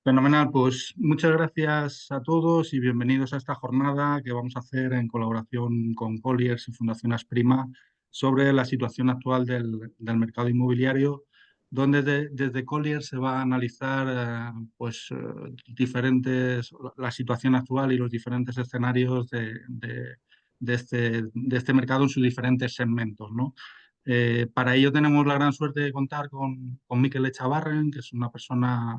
Fenomenal, pues muchas gracias a todos y bienvenidos a esta jornada que vamos a hacer en colaboración con Colliers y Fundación Asprima sobre la situación actual del mercado inmobiliario, donde desde Colliers se va a analizar la situación actual y los diferentes escenarios de este mercado en sus diferentes segmentos, ¿no? Para ello tenemos la gran suerte de contar con Mikel Echavarren, que es una persona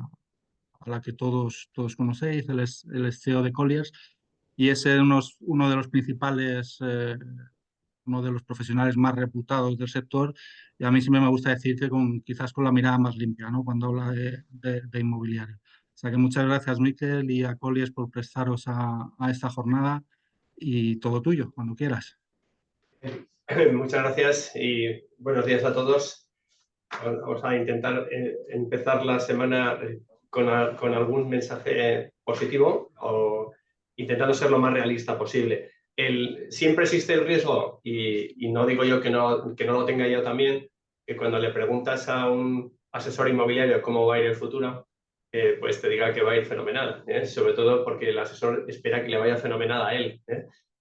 a la que todos conocéis. Él es CEO de Colliers y es uno de los principales, uno de los profesionales más reputados del sector. Y a mí siempre me gusta decir que quizás con la mirada más limpia, ¿no? Cuando habla de inmobiliario. O sea que muchas gracias, Mikel, y a Colliers por prestaros a esta jornada y todo tuyo, cuando quieras. Muchas gracias y buenos días a todos. Vamos a intentar empezar la semana con algún mensaje positivo o intentando ser lo más realista posible. Siempre existe el riesgo, y no digo yo que no lo tenga yo también, que cuando le preguntas a un asesor inmobiliario cómo va a ir el futuro, pues te diga que va a ir fenomenal, sobre todo porque el asesor espera que le vaya fenomenal a él.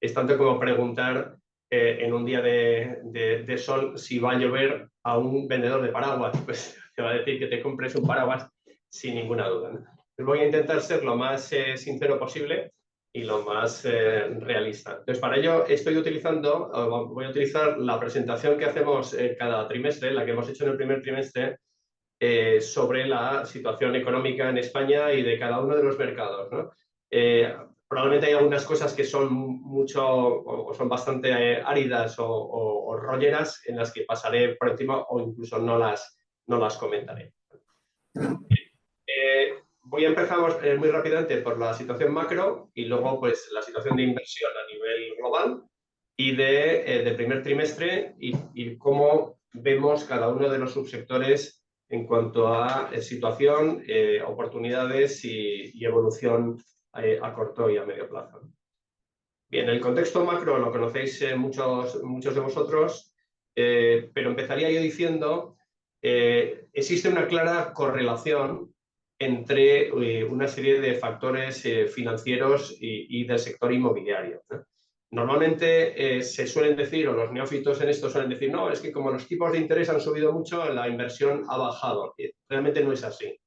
Es tanto como preguntar en un día de sol si va a llover a un vendedor de paraguas, pues te va a decir que te compres un paraguas sin ninguna duda, ¿no? Voy a intentar ser lo más sincero posible y lo más realista. Entonces, para ello voy a utilizar la presentación que hacemos cada trimestre, la que hemos hecho en el primer trimestre, sobre la situación económica en España y de cada uno de los mercados, ¿no? Probablemente hay algunas cosas que son mucho o son bastante áridas o rolleras, en las que pasaré por encima o incluso no las comentaré. Voy a empezar muy rápidamente por la situación macro y luego pues la situación de inversión a nivel global y de primer trimestre y cómo vemos cada uno de los subsectores en cuanto a situación, oportunidades y evolución a corto y a medio plazo. Bien, el contexto macro lo conocéis muchos de vosotros, pero empezaría yo diciendo existe una clara correlación entre una serie de factores financieros y del sector inmobiliario, ¿no? Normalmente se suelen decir, o los neófitos en esto suelen decir, no, es que como los tipos de interés han subido mucho, la inversión ha bajado. Realmente no es así.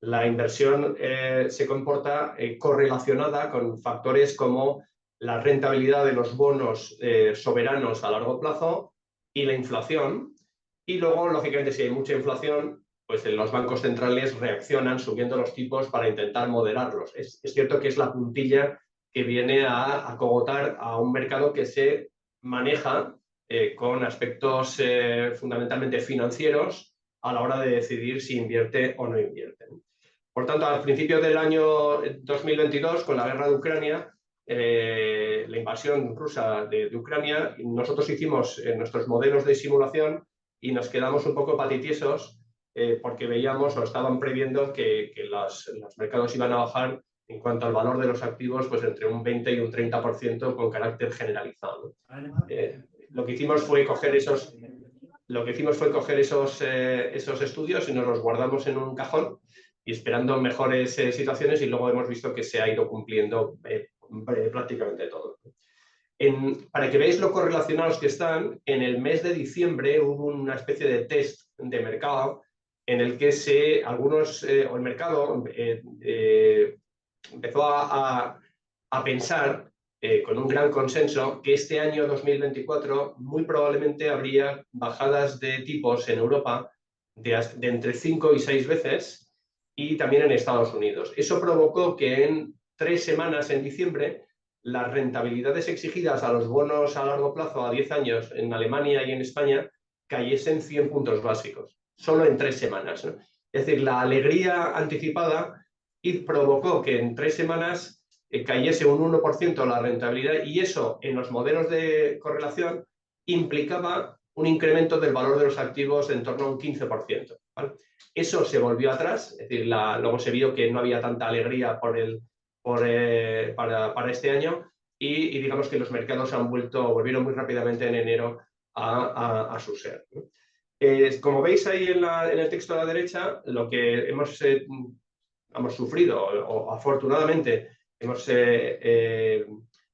La inversión se comporta correlacionada con factores como la rentabilidad de los bonos soberanos a largo plazo y la inflación. Y luego, lógicamente, si hay mucha inflación, pues los bancos centrales reaccionan subiendo los tipos para intentar moderarlos. Es cierto que es la puntilla que viene a acogotar a un mercado que se maneja con aspectos fundamentalmente financieros a la hora de decidir si invierte o no invierte. Por tanto, al principio del año 2022, con la guerra de Ucrania, la invasión rusa de Ucrania, nosotros hicimos nuestros modelos de simulación y nos quedamos un poco patitiesos porque veíamos o estaban previendo que los mercados iban a bajar en cuanto al valor de los activos, pues entre un 20 y un 30% con carácter generalizado. Lo que hicimos fue coger esos estudios y nos los guardamos en un cajón y esperando mejores situaciones, y luego hemos visto que se ha ido cumpliendo prácticamente todo. Para que veáis lo correlacionados que están, en el mes de diciembre hubo una especie de test de mercado en el que el mercado empezó a pensar con un gran consenso que este año 2024 muy probablemente habría bajadas de tipos en Europa de entre 5 y 6 veces, y también en Estados Unidos. Eso provocó que en 3 semanas en diciembre las rentabilidades exigidas a los bonos a largo plazo a 10 años en Alemania y en España cayesen 100 puntos básicos, solo en 3 semanas, ¿no? Es decir, la alegría anticipada provocó que en 3 semanas cayese un 1% la rentabilidad, y eso en los modelos de correlación implicaba un incremento del valor de los activos en torno a un 15%, ¿vale? Eso se volvió atrás, es decir, luego se vio que no había tanta alegría para este año y digamos que los mercados volvieron muy rápidamente en enero a su ser, ¿no? Como veis ahí en el texto a la derecha, lo que hemos hemos sufrido o afortunadamente hemos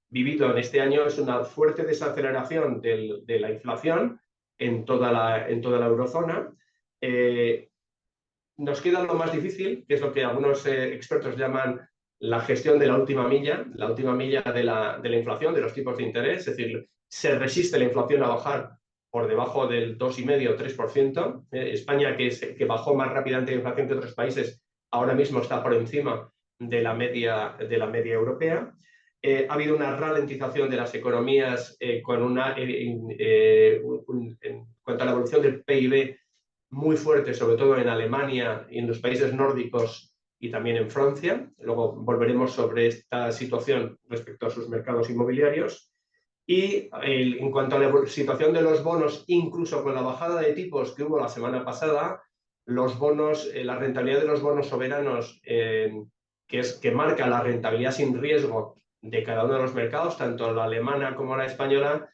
vivido en este año es una fuerte desaceleración de la inflación en toda la eurozona. Nos queda lo más difícil, que es lo que algunos expertos llaman la gestión de la última milla de la inflación, de los tipos de interés, es decir, se resiste la inflación a bajar por debajo del 2,5 o 3%. España, que bajó más rápidamente la inflación que otros países, ahora mismo está por encima de la media europea. Ha habido una ralentización de las economías en cuanto a la evolución del PIB muy fuerte, sobre todo en Alemania y en los países nórdicos y también en Francia. Luego volveremos sobre esta situación respecto a sus mercados inmobiliarios. Y en cuanto a la situación de los bonos, incluso con la bajada de tipos que hubo la semana pasada, los bonos, la rentabilidad de los bonos soberanos, que marca la rentabilidad sin riesgo de cada uno de los mercados, tanto la alemana como la española,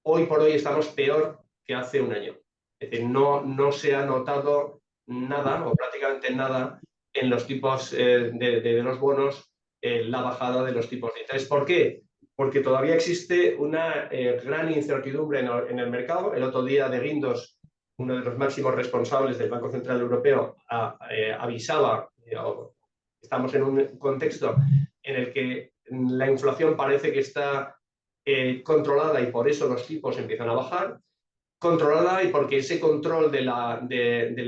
hoy por hoy estamos peor que hace un año. Es decir, no se ha notado nada o prácticamente nada en los tipos de los bonos, la bajada de los tipos de interés. ¿Por qué? Porque todavía existe una gran incertidumbre en el mercado. El otro día de Guindos, uno de los máximos responsables del Banco Central Europeo, avisaba, estamos en un contexto en el que la inflación parece que está controlada y por eso los tipos empiezan a bajar. Controlada y porque ese control de la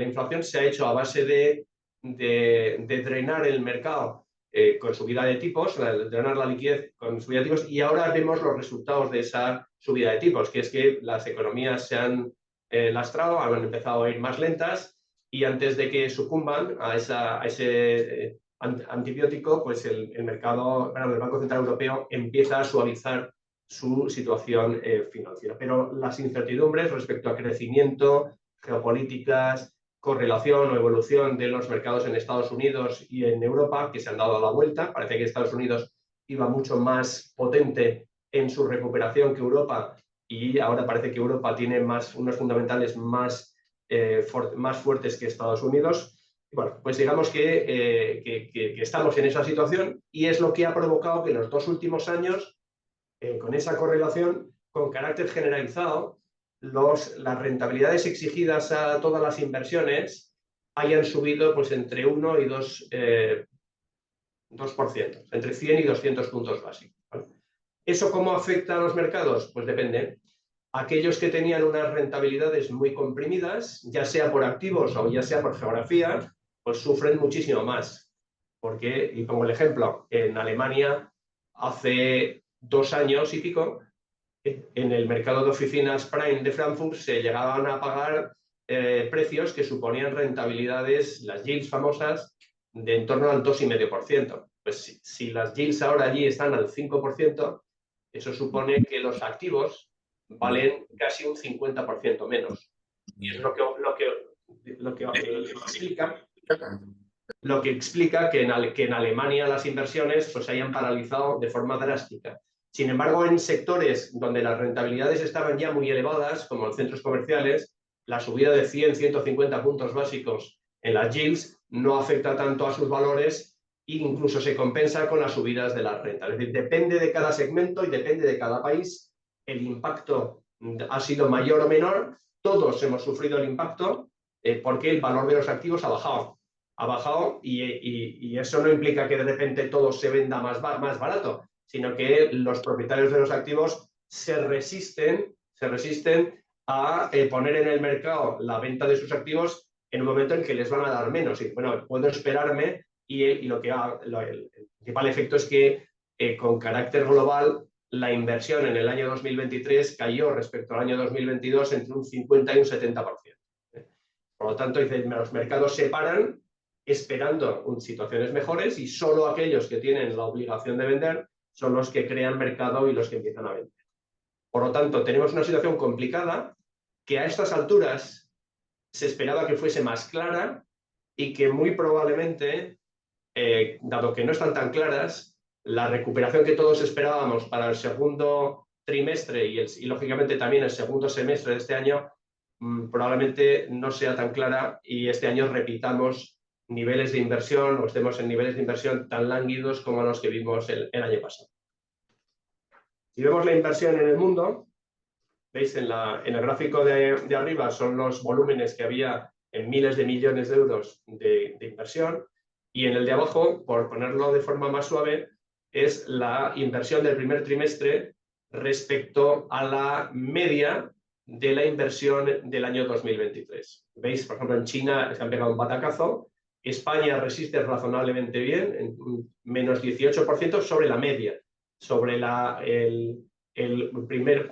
inflación se ha hecho a base de drenar el mercado con subida de tipos, drenar la liquidez con subida de tipos, y ahora vemos los resultados de esa subida de tipos, que es que las economías se han lastrado, han empezado a ir más lentas, y antes de que sucumban a ese antibiótico, pues el mercado, el Banco Central Europeo empieza a suavizar su situación financiera. Pero las incertidumbres respecto a crecimiento, geopolíticas, correlación o evolución de los mercados en Estados Unidos y en Europa, que se han dado la vuelta. Parece que Estados Unidos iba mucho más potente en su recuperación que Europa, y ahora parece que Europa tiene unos fundamentales más fuertes que Estados Unidos. Bueno, pues digamos que estamos en esa situación, y es lo que ha provocado que en los 2 últimos años, con esa correlación, con carácter generalizado, las rentabilidades exigidas a todas las inversiones hayan subido pues entre 1 y 2%, entre 100 y 200 puntos básicos. ¿Vale? ¿Eso cómo afecta a los mercados? Pues depende. Aquellos que tenían unas rentabilidades muy comprimidas, ya sea por activos o ya sea por geografía, pues sufren muchísimo más. Porque, y pongo el ejemplo, en Alemania hace 2 años y pico, en el mercado de oficinas Prime de Frankfurt se llegaban a pagar precios que suponían rentabilidades, las yields famosas, de en torno al 2,5%. Pues si las yields ahora allí están al 5%, eso supone que los activos valen casi un 50% menos. Y es lo que explica que en Alemania las inversiones pues, se hayan paralizado de forma drástica. Sin embargo, en sectores donde las rentabilidades estaban ya muy elevadas, como en centros comerciales, la subida de 100, 150 puntos básicos en las yields no afecta tanto a sus valores e incluso se compensa con las subidas de las rentas. Es decir, depende de cada segmento y depende de cada país, el impacto ha sido mayor o menor. Todos hemos sufrido el impacto porque el valor de los activos ha bajado y eso no implica que de repente todo se venda más barato, sino que los propietarios de los activos se resisten a poner en el mercado la venta de sus activos en un momento en que les van a dar menos. Y bueno, puedo esperarme y el principal efecto es que con carácter global la inversión en el año 2023 cayó respecto al año 2022 entre un 50 y un 70%. Por lo tanto, los mercados se paran esperando situaciones mejores y solo aquellos que tienen la obligación de vender son los que crean mercado y los que empiezan a vender. Por lo tanto, tenemos una situación complicada que a estas alturas se esperaba que fuese más clara y que muy probablemente, dado que no están tan claras, la recuperación que todos esperábamos para el segundo trimestre y lógicamente también el segundo semestre de este año probablemente no sea tan clara y este año repitamos niveles de inversión o estemos en niveles de inversión tan lánguidos como los que vimos el año pasado. Si vemos la inversión en el mundo, veis en el gráfico de arriba son los volúmenes que había en miles de millones de euros de inversión, y en el de abajo, por ponerlo de forma más suave, es la inversión del primer trimestre respecto a la media de la inversión del año 2023. Veis, por ejemplo, en China se han pegado un batacazo, España resiste razonablemente bien, en menos 18% sobre la media, sobre el primer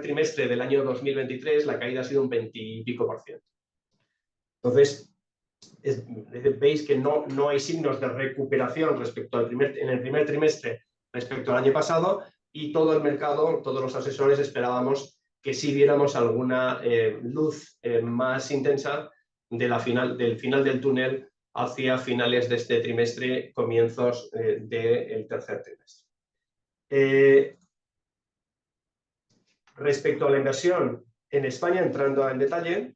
trimestre del año 2023 la caída ha sido un 20 y pico %. Entonces, veis que no hay signos de recuperación en el primer trimestre respecto al año pasado, y todo el mercado, todos los asesores esperábamos que sí viéramos alguna luz más intensa del final del túnel hacia finales de este trimestre, comienzos del tercer trimestre. Respecto a la inversión en España, entrando en detalle,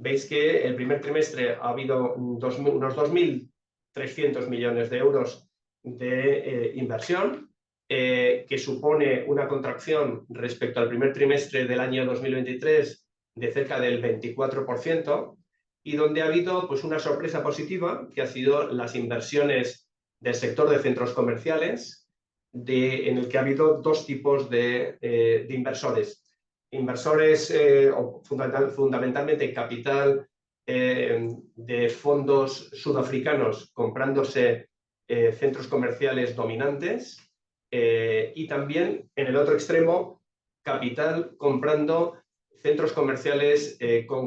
veis que el primer trimestre ha habido unos 2.300 millones de euros de inversión, que supone una contracción respecto al primer trimestre del año 2023 de cerca del 24%, y donde ha habido pues, una sorpresa positiva, que ha sido las inversiones del sector de centros comerciales, en el que ha habido dos tipos de inversores. Inversores fundamentalmente capital de fondos sudafricanos comprándose centros comerciales dominantes, y también en el otro extremo capital comprando centros comerciales con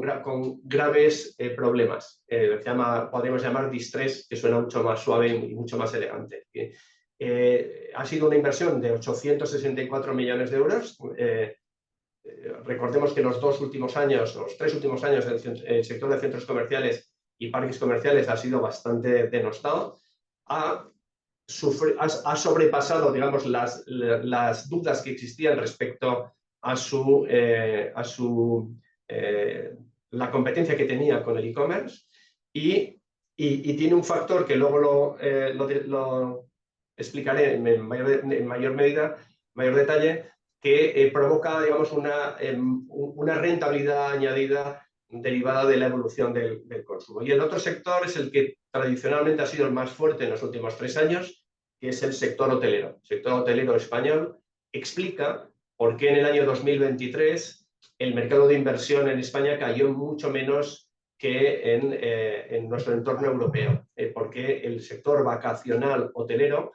graves problemas. Podríamos llamar distress, que suena mucho más suave y mucho más elegante. Ha sido una inversión de 864 millones de euros. Recordemos que los tres últimos años, el sector de centros comerciales y parques comerciales ha sido bastante denostado. Ha sobrepasado, digamos, las dudas que existían respecto a la competencia que tenía con el e-commerce, y tiene un factor que luego lo explicaré en mayor detalle, que provoca, digamos, una rentabilidad añadida derivada de la evolución del consumo. Y el otro sector es el que tradicionalmente ha sido el más fuerte en los últimos 3 años, que es el sector hotelero. El sector hotelero español explica por qué en el año 2023 el mercado de inversión en España cayó mucho menos que en nuestro entorno europeo, porque el sector vacacional hotelero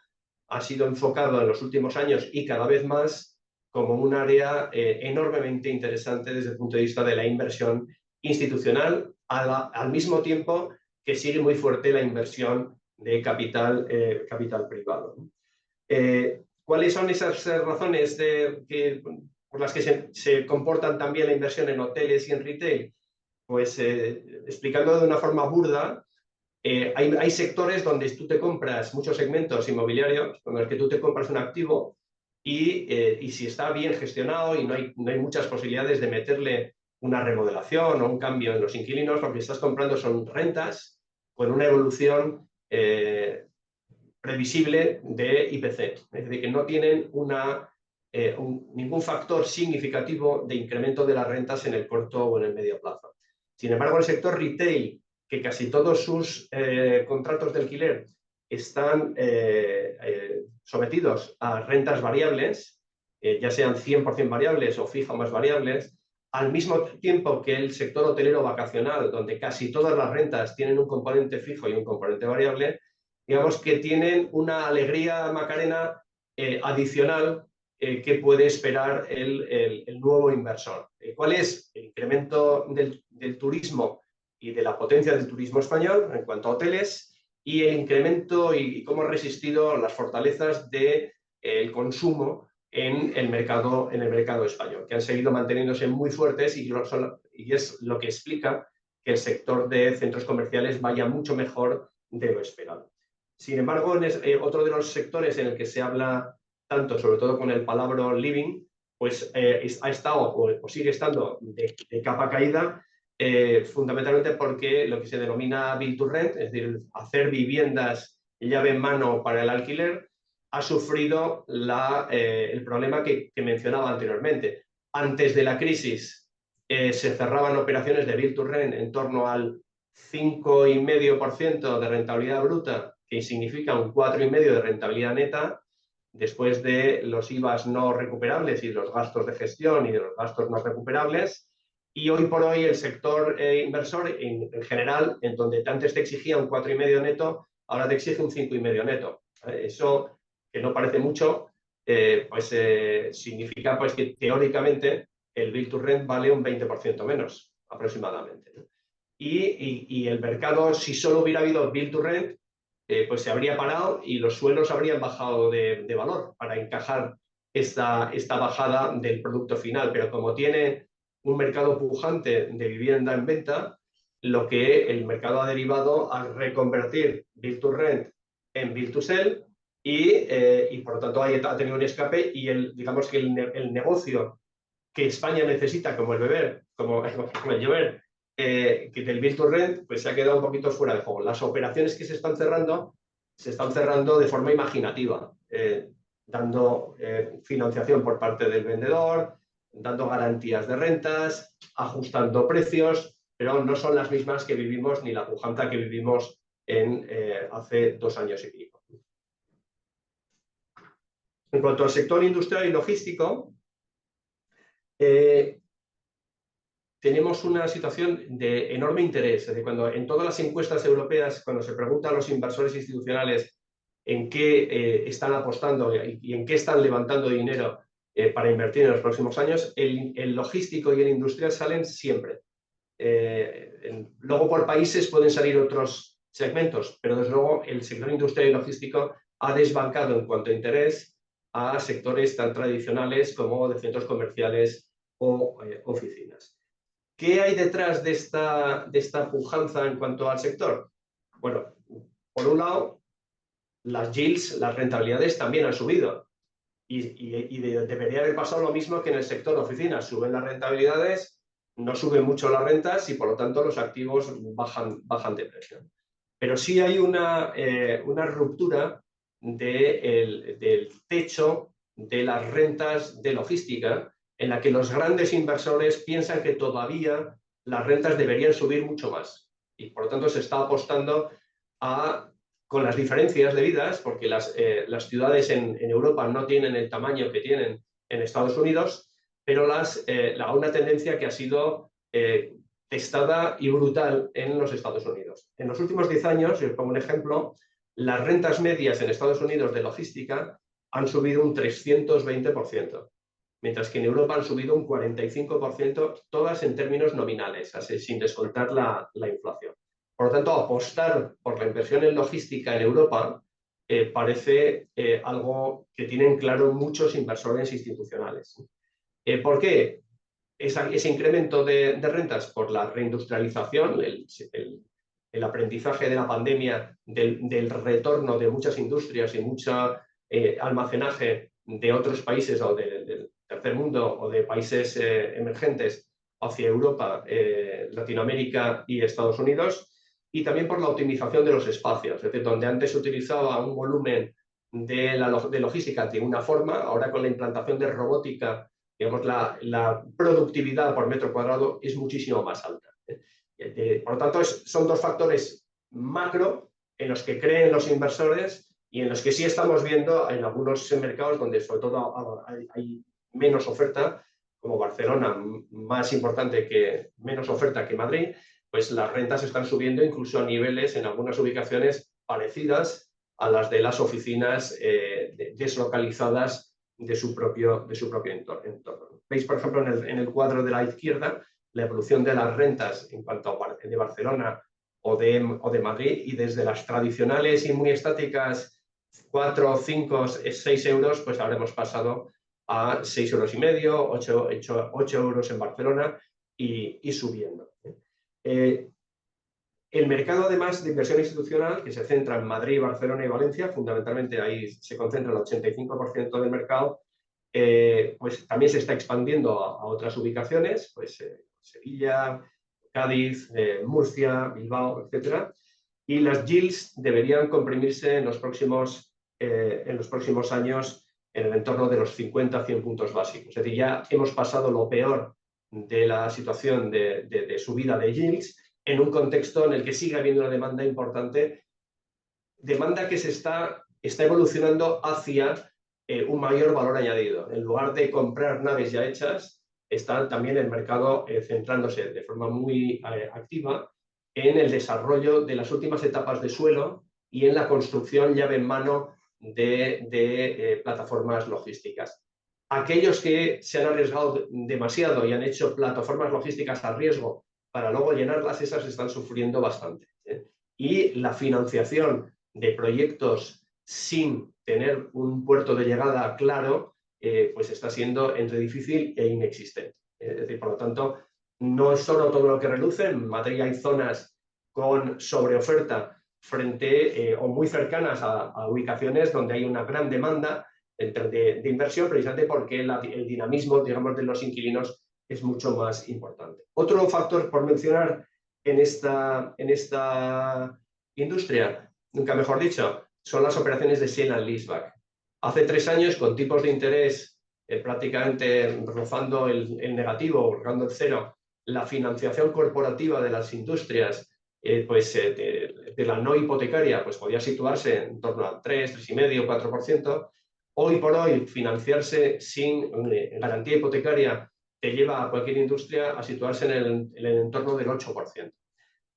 ha sido enfocado en los últimos años y cada vez más como un área enormemente interesante desde el punto de vista de la inversión institucional, al mismo tiempo que sigue muy fuerte la inversión de capital privado. ¿Cuáles son esas razones por las que se comportan también la inversión en hoteles y en retail? Pues explicando de una forma burda, hay sectores donde tú te compras, muchos segmentos inmobiliarios, con los que tú te compras un activo y si está bien gestionado y no hay muchas posibilidades de meterle una remodelación o un cambio en los inquilinos, lo que estás comprando son rentas con una evolución previsible de IPC. Es decir, que no tienen ningún factor significativo de incremento de las rentas en el corto o en el medio plazo. Sin embargo, el sector retail, que casi todos sus contratos de alquiler están sometidos a rentas variables, ya sean 100% variables o fijas más variables, al mismo tiempo que el sector hotelero vacacional, donde casi todas las rentas tienen un componente fijo y un componente variable, digamos que tienen una alegría macarena adicional que puede esperar el nuevo inversor. ¿Cuál es el incremento del turismo y de la potencia del turismo español en cuanto a hoteles, y el incremento y cómo ha resistido las fortalezas del consumo en el mercado español, que han seguido manteniéndose muy fuertes, y es lo que explica que el sector de centros comerciales vaya mucho mejor de lo esperado? Sin embargo, otro de los sectores en el que se habla tanto, sobre todo con el palabra living, pues ha estado o sigue estando de capa caída, fundamentalmente porque lo que se denomina Build to Rent, es decir, hacer viviendas llave en mano para el alquiler, ha sufrido el problema que mencionaba anteriormente. Antes de la crisis se cerraban operaciones de Build to Rent en torno al 5,5% de rentabilidad bruta, que significa un 4,5% de rentabilidad neta, después de los IVAs no recuperables y los gastos de gestión y de los gastos no recuperables. Y hoy por hoy el sector inversor en general, en donde antes te exigía un 4,5% neto, ahora te exige un 5,5% neto. Eso, que no parece mucho, significa pues, que teóricamente el Build to Rent vale un 20% menos aproximadamente. Y el mercado, si solo hubiera habido Build to Rent, pues se habría parado y los suelos habrían bajado de valor para encajar esta bajada del producto final. Pero como tiene un mercado pujante de vivienda en venta, lo que el mercado ha derivado a reconvertir Build to Rent en Build to Sell y por lo tanto ha tenido un escape y digamos que el negocio que España necesita, como el beber, como el llover, que del Build to Rent, pues se ha quedado un poquito fuera de juego. Las operaciones que se están cerrando de forma imaginativa, dando financiación por parte del vendedor, dando garantías de rentas, ajustando precios, pero no son las mismas que vivimos ni la pujanza que vivimos hace 2 años y pico. En cuanto al sector industrial y logístico, tenemos una situación de enorme interés. Es decir, cuando en todas las encuestas europeas, cuando se pregunta a los inversores institucionales en qué están apostando y en qué están levantando dinero para invertir en los próximos años, el logístico y el industrial salen siempre. Luego por países pueden salir otros segmentos, pero desde luego el sector industrial y logístico ha desbancado en cuanto a interés a sectores tan tradicionales como de centros comerciales o oficinas. ¿Qué hay detrás de esta pujanza en cuanto al sector? Bueno, por un lado, las yields, las rentabilidades también han subido y debería haber pasado lo mismo que en el sector oficinas. Suben las rentabilidades, no suben mucho las rentas y por lo tanto los activos bajan de precio. Pero sí hay una ruptura del techo de las rentas de logística, en la que los grandes inversores piensan que todavía las rentas deberían subir mucho más. Y por lo tanto se está apostando con las diferencias debidas, porque las ciudades en Europa no tienen el tamaño que tienen en Estados Unidos, pero una tendencia que ha sido testada y brutal en los Estados Unidos. En los últimos 10 años, como un ejemplo, las rentas medias en Estados Unidos de logística han subido un 320%, mientras que en Europa han subido un 45%, todas en términos nominales, así, sin descontar la inflación. Por lo tanto, apostar por la inversión en logística en Europa parece algo que tienen claro muchos inversores institucionales. ¿Por qué? Ese incremento de rentas por la reindustrialización, el aprendizaje de la pandemia, del retorno de muchas industrias y mucho almacenaje de otros países o del tercer mundo o de países emergentes hacia Europa, Latinoamérica y Estados Unidos, y también por la optimización de los espacios. Es decir, donde antes se utilizaba un volumen de logística de una forma, ahora con la implantación de robótica, digamos, la productividad por metro cuadrado es muchísimo más alta. Por lo tanto, son dos factores macro en los que creen los inversores y en los que sí estamos viendo en algunos mercados donde sobre todo hay menos oferta, como Barcelona, más importante que menos oferta que Madrid, pues las rentas están subiendo incluso a niveles en algunas ubicaciones parecidas a las de las oficinas deslocalizadas de su propio entorno. Veis, por ejemplo, en el cuadro de la izquierda, la evolución de las rentas en cuanto a de Barcelona o de Madrid, y desde las tradicionales y muy estáticas 4, 5, 6 euros, pues habremos pasado a 6,5 euros, 8 euros en Barcelona y subiendo. El mercado, además, de inversión institucional, que se centra en Madrid, Barcelona y Valencia, fundamentalmente ahí se concentra el 85% del mercado, pues también se está expandiendo a otras ubicaciones, pues Sevilla, Cádiz, Murcia, Bilbao, etcétera. Y las yields deberían comprimirse en los próximos años en el entorno de los 50-100 puntos básicos. Es decir, ya hemos pasado lo peor de la situación de subida de yields en un contexto en el que sigue habiendo una demanda importante, demanda que se está evolucionando hacia un mayor valor añadido. En lugar de comprar naves ya hechas, está también el mercado centrándose de forma muy activa en el desarrollo de las últimas etapas de suelo y en la construcción llave en mano de plataformas logísticas. Aquellos que se han arriesgado demasiado y han hecho plataformas logísticas a riesgo para luego llenarlas, esas están sufriendo bastante. Y la financiación de proyectos sin tener un puerto de llegada claro, pues está siendo entre difícil e inexistente. Es decir, por lo tanto, no es solo todo lo que reluce. En Madrid hay zonas con sobreoferta frente o muy cercanas a ubicaciones donde hay una gran demanda de inversión, precisamente porque el dinamismo, digamos, de los inquilinos es mucho más importante. Otro factor por mencionar en esta industria, nunca mejor dicho, son las operaciones de sale and leaseback. Hace 3 años, con tipos de interés prácticamente rozando el negativo, rozando el cero, la financiación corporativa de las industrias de la no hipotecaria pues podía situarse en torno al 3, 3,5, 4%. Hoy por hoy, financiarse sin garantía hipotecaria te lleva a cualquier industria a situarse en el entorno del 8%.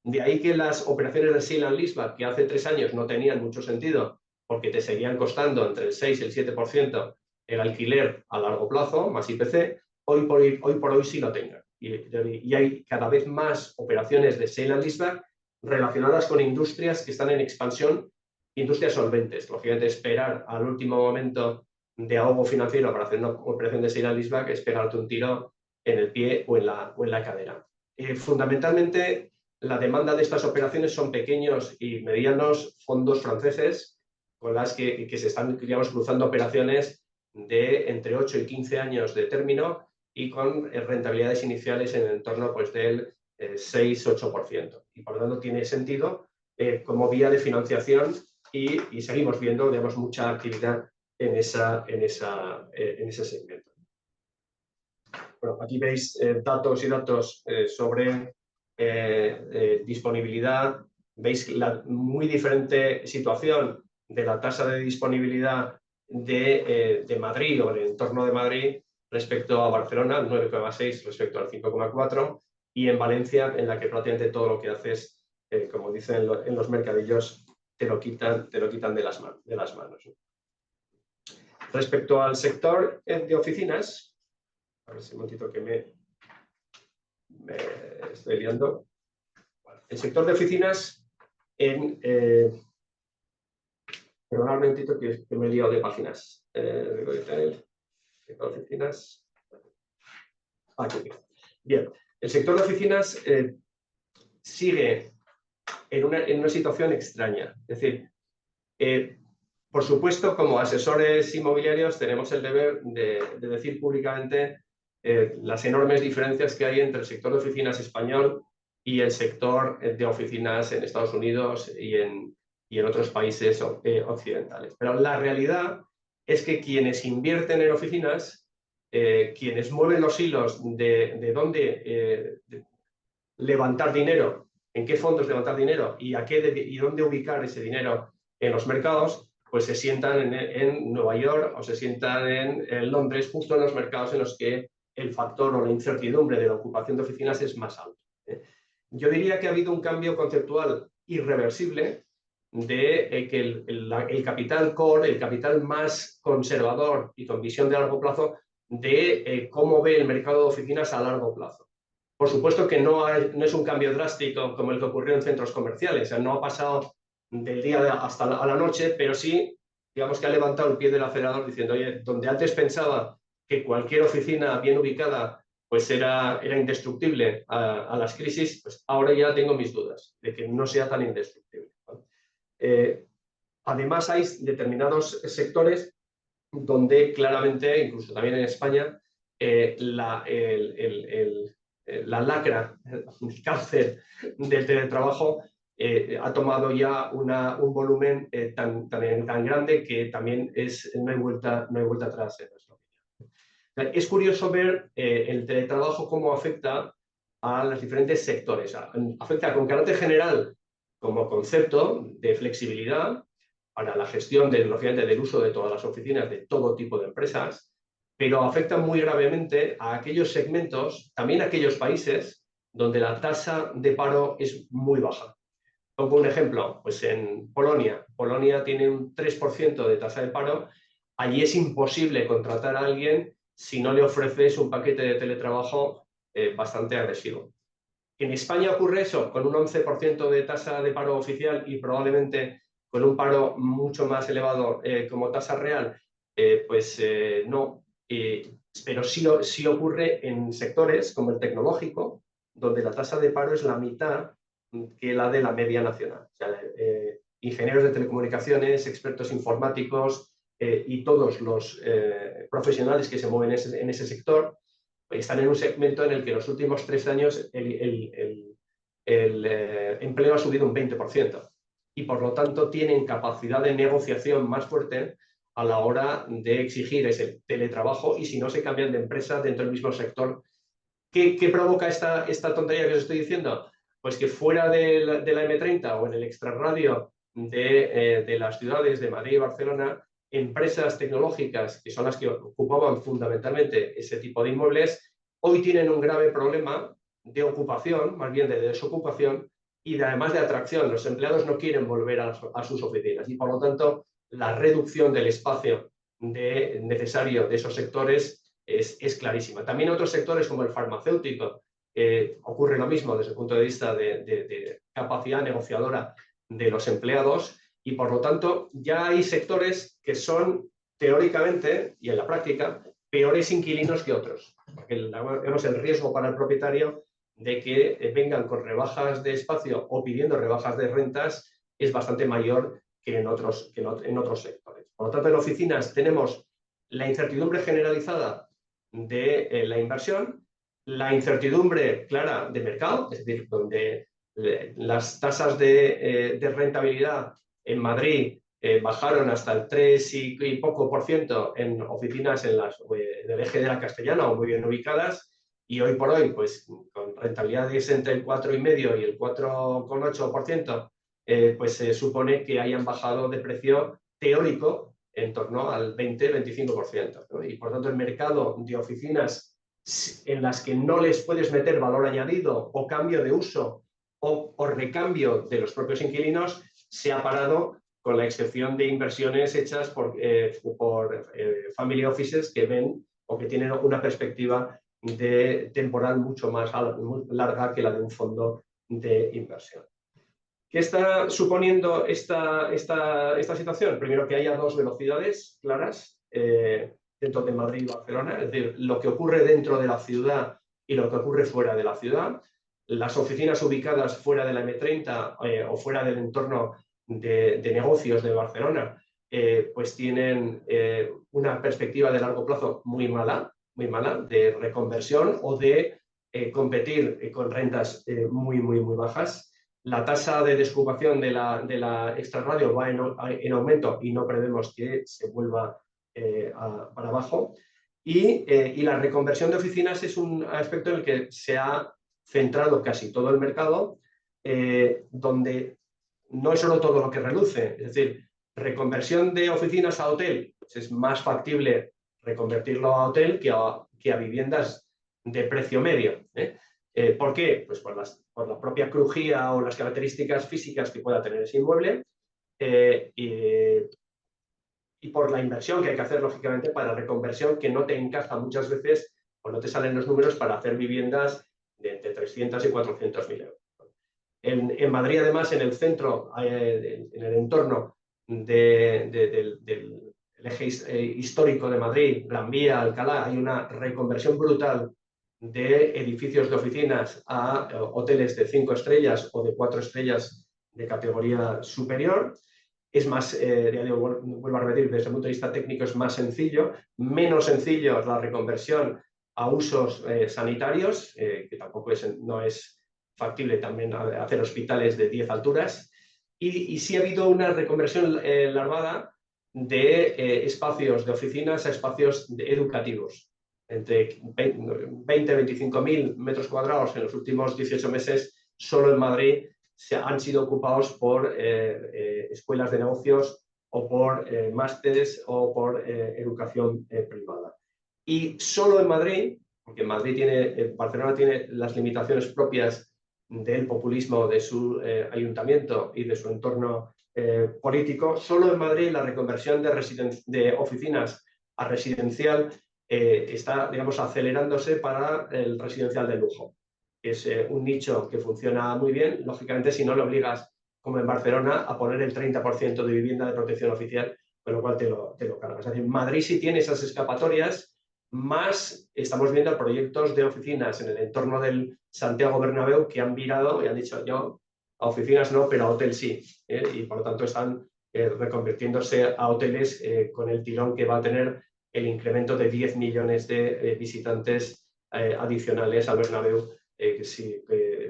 De ahí que las operaciones de sale and leaseback, que hace 3 años no tenían mucho sentido, porque te seguían costando entre el 6 y el 7% el alquiler a largo plazo, más IPC, hoy por hoy sí lo tengan. Y hay cada vez más operaciones de sale and leaseback relacionadas con industrias que están en expansión, industrias solventes. Lógicamente, esperar al último momento de ahogo financiero para hacer una operación de sale and leaseback es pegarte un tiro en el pie o en la cadera. Fundamentalmente, la demanda de estas operaciones son pequeños y medianos fondos franceses con las que se están, digamos, cruzando operaciones de entre 8 y 15 años de término y con rentabilidades iniciales en el entorno pues, del 6-8%. Y por lo tanto tiene sentido como vía de financiación y seguimos viendo, digamos, mucha actividad en ese segmento. Bueno, aquí veis datos sobre disponibilidad. Veis la muy diferente situación de la tasa de disponibilidad de Madrid o el entorno de Madrid respecto a Barcelona, el 9,6 respecto al 5,4, y en Valencia, en la que prácticamente todo lo que haces, como dicen en los mercadillos, te lo quitan de las manos. Respecto al sector de oficinas, a ver si un momentito que me estoy liando. El sector de oficinas, perdonad un momentito que me he liado de páginas. El sector de oficinas. Aquí. Bien, el sector de oficinas sigue en una situación extraña. Es decir, por supuesto, como asesores inmobiliarios tenemos el deber de decir públicamente las enormes diferencias que hay entre el sector de oficinas español y el sector de oficinas en Estados Unidos y en otros países occidentales. Pero la realidad es que quienes invierten en oficinas, quienes mueven los hilos de dónde levantar dinero, en qué fondos levantar dinero y dónde ubicar ese dinero en los mercados, pues se sientan en Nueva York o se sientan en Londres, justo en los mercados en los que el factor o la incertidumbre de la ocupación de oficinas es más alto. Yo diría que ha habido un cambio conceptual irreversible de que el capital core, el capital más conservador y con visión de largo plazo, de cómo ve el mercado de oficinas a largo plazo. Por supuesto que no es un cambio drástico como el que ocurrió en centros comerciales, o sea, no ha pasado del día hasta a la noche, pero sí, digamos que ha levantado el pie del acelerador diciendo, oye, donde antes pensaba que cualquier oficina bien ubicada pues era indestructible a las crisis, pues ahora ya tengo mis dudas de que no sea tan indestructible. Además, hay determinados sectores donde claramente, incluso también en España, la lacra, el cáncer del teletrabajo, ha tomado ya un volumen tan grande que también no hay vuelta atrás en nuestra opinión. Es curioso ver el teletrabajo cómo afecta a los diferentes sectores. Afecta con carácter general como concepto de flexibilidad para la gestión lógicamente, del uso de todas las oficinas de todo tipo de empresas, pero afecta muy gravemente a aquellos segmentos, también a aquellos países donde la tasa de paro es muy baja. Pongo un ejemplo, pues en Polonia. Polonia tiene un 3% de tasa de paro. Allí es imposible contratar a alguien si no le ofreces un paquete de teletrabajo bastante agresivo. En España ocurre eso, con un 11% de tasa de paro oficial y probablemente con un paro mucho más elevado como tasa real, no. Pero sí ocurre en sectores como el tecnológico, donde la tasa de paro es la mitad que la de la media nacional. O sea, ingenieros de telecomunicaciones, expertos informáticos y todos los profesionales que se mueven en ese sector están en un segmento en el que en los últimos 3 años el empleo ha subido un 20% y por lo tanto tienen capacidad de negociación más fuerte a la hora de exigir ese teletrabajo y si no se cambian de empresa dentro del mismo sector. ¿Qué provoca esta tontería que os estoy diciendo? Pues que fuera de la M30 o en el extrarradio de las ciudades de Madrid y Barcelona, empresas tecnológicas, que son las que ocupaban fundamentalmente ese tipo de inmuebles, hoy tienen un grave problema de ocupación, más bien de desocupación, y además de atracción. Los empleados no quieren volver a sus oficinas y, por lo tanto, la reducción del espacio necesario de esos sectores es clarísima. También en otros sectores como el farmacéutico ocurre lo mismo desde el punto de vista de capacidad negociadora de los empleados y por lo tanto ya hay sectores que son teóricamente y en la práctica peores inquilinos que otros. Porque vemos el riesgo para el propietario de que vengan con rebajas de espacio o pidiendo rebajas de rentas es bastante mayor que en otros sectores. Por lo tanto, en oficinas tenemos la incertidumbre generalizada de la inversión, la incertidumbre clara de mercado, es decir, donde las tasas de rentabilidad en Madrid bajaron hasta el 3 y poco por ciento en oficinas en el eje de la Castellana o muy bien ubicadas, y hoy por hoy, pues con rentabilidades entre el 4,5 y el 4,8%, pues se supone que hayan bajado de precio teórico en torno al 20-25%, ¿no? Y por tanto el mercado de oficinas en las que no les puedes meter valor añadido o cambio de uso o recambio de los propios inquilinos se ha parado, con la excepción de inversiones hechas por family offices que ven o que tienen una perspectiva temporal mucho más larga que la de un fondo de inversión. ¿Qué está suponiendo esta situación? Primero, que haya 2 velocidades claras dentro de Madrid y Barcelona, es decir, lo que ocurre dentro de la ciudad y lo que ocurre fuera de la ciudad. Las oficinas ubicadas fuera de la M30 o fuera del entorno de negocios de Barcelona, pues tienen una perspectiva de largo plazo muy mala de reconversión o de competir con rentas muy bajas. La tasa de desocupación de la extrarradio va en aumento y no prevemos que se vuelva para abajo. Y la reconversión de oficinas es un aspecto en el que se ha centrado casi todo el mercado, donde no es solo todo lo que reluce, es decir, reconversión de oficinas a hotel, pues es más factible reconvertirlo a hotel que a viviendas de precio medio, ¿eh? ¿Por qué? Pues por la propia crujía o las características físicas que pueda tener ese inmueble y por la inversión que hay que hacer, lógicamente, para la reconversión, que no te encaja muchas veces o no te salen los números para hacer viviendas de entre 300 y 400.000 euros. En Madrid, además, en el centro, en el entorno del eje histórico de Madrid, Gran Vía, Alcalá, hay una reconversión brutal de edificios de oficinas a hoteles de 5 estrellas o de 4 estrellas de categoría superior. Es más, vuelvo a repetir, desde el punto de vista técnico es más sencillo, menos sencillo es la reconversión a usos sanitarios, que tampoco no es factible también hacer hospitales de 10 alturas. Y sí ha habido una reconversión larvada de espacios de oficinas a espacios educativos. Entre 20 y 25.000 metros cuadrados en los últimos 18 meses, solo en Madrid han sido ocupados por escuelas de negocios o por másteres o por educación privada. Y solo en Madrid, porque Barcelona tiene las limitaciones propias del populismo de su ayuntamiento y de su entorno político, solo en Madrid la reconversión de oficinas a residencial está, digamos, acelerándose para el residencial de lujo. Es un nicho que funciona muy bien. Lógicamente, si no lo obligas, como en Barcelona, a poner el 30% de vivienda de protección oficial, con lo cual te lo cargas. Es decir, Madrid sí tiene esas escapatorias, más estamos viendo proyectos de oficinas en el entorno del Santiago Bernabéu que han virado y han dicho, yo a oficinas no, pero a hotel sí. Y por lo tanto están reconvirtiéndose a hoteles con el tirón que va a tener el incremento de 10 millones de visitantes adicionales al Bernabéu,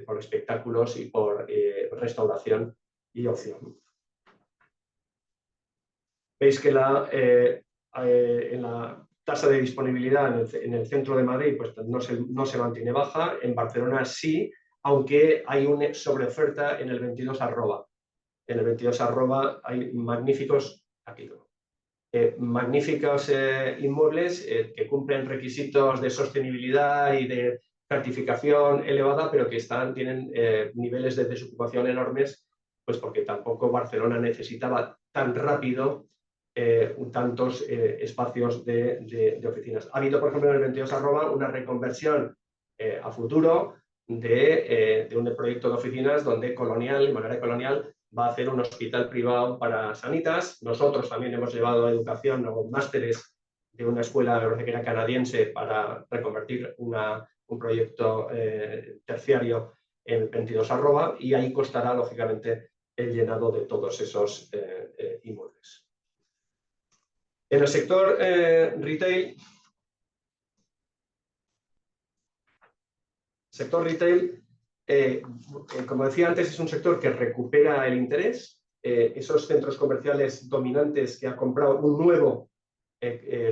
por espectáculos y por restauración y ocio. Veis que en la tasa de disponibilidad en el centro de Madrid pues no se mantiene baja, en Barcelona sí, aunque hay una sobreoferta en el 22 arroba. En el 22 arroba hay magníficos, magníficos inmuebles que cumplen requisitos de sostenibilidad y de certificación elevada, pero que tienen niveles de desocupación enormes, pues porque tampoco Barcelona necesitaba tan rápido tantos espacios de oficinas. Ha habido, por ejemplo, en el 22 arroba una reconversión a futuro de un proyecto de oficinas donde Manera Colonial va a hacer un hospital privado para sanitas. Nosotros también hemos llevado a educación o másteres de una escuela, me parece que era canadiense, para reconvertir un proyecto terciario en 22 arroba, y ahí costará, lógicamente, el llenado de todos esos inmuebles. En el sector retail, como decía antes, es un sector que recupera el interés. Esos centros comerciales dominantes que ha comprado un nuevo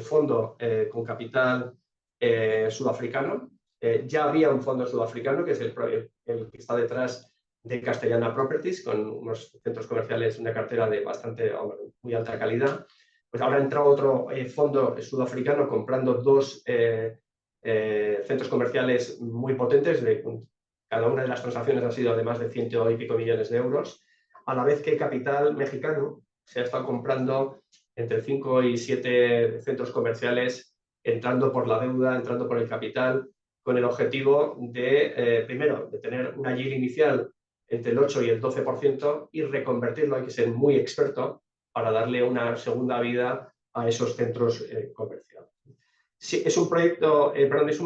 fondo con capital sudafricano. Ya había un fondo sudafricano, que es el que está detrás de Castellana Properties, con unos centros comerciales, una cartera de muy alta calidad. Pues ahora ha entrado otro fondo sudafricano comprando dos centros comerciales muy potentes. Cada una de las transacciones ha sido de más de 100 y pico millones de euros, a la vez que capital mexicano se ha estado comprando entre 5 y 7 centros comerciales, entrando por la deuda, entrando por el capital, con el objetivo de, primero, de tener una yield inicial entre el 8 y el 12% y reconvertirlo. Hay que ser muy experto para darle una segunda vida a esos centros comerciales. Sí, es un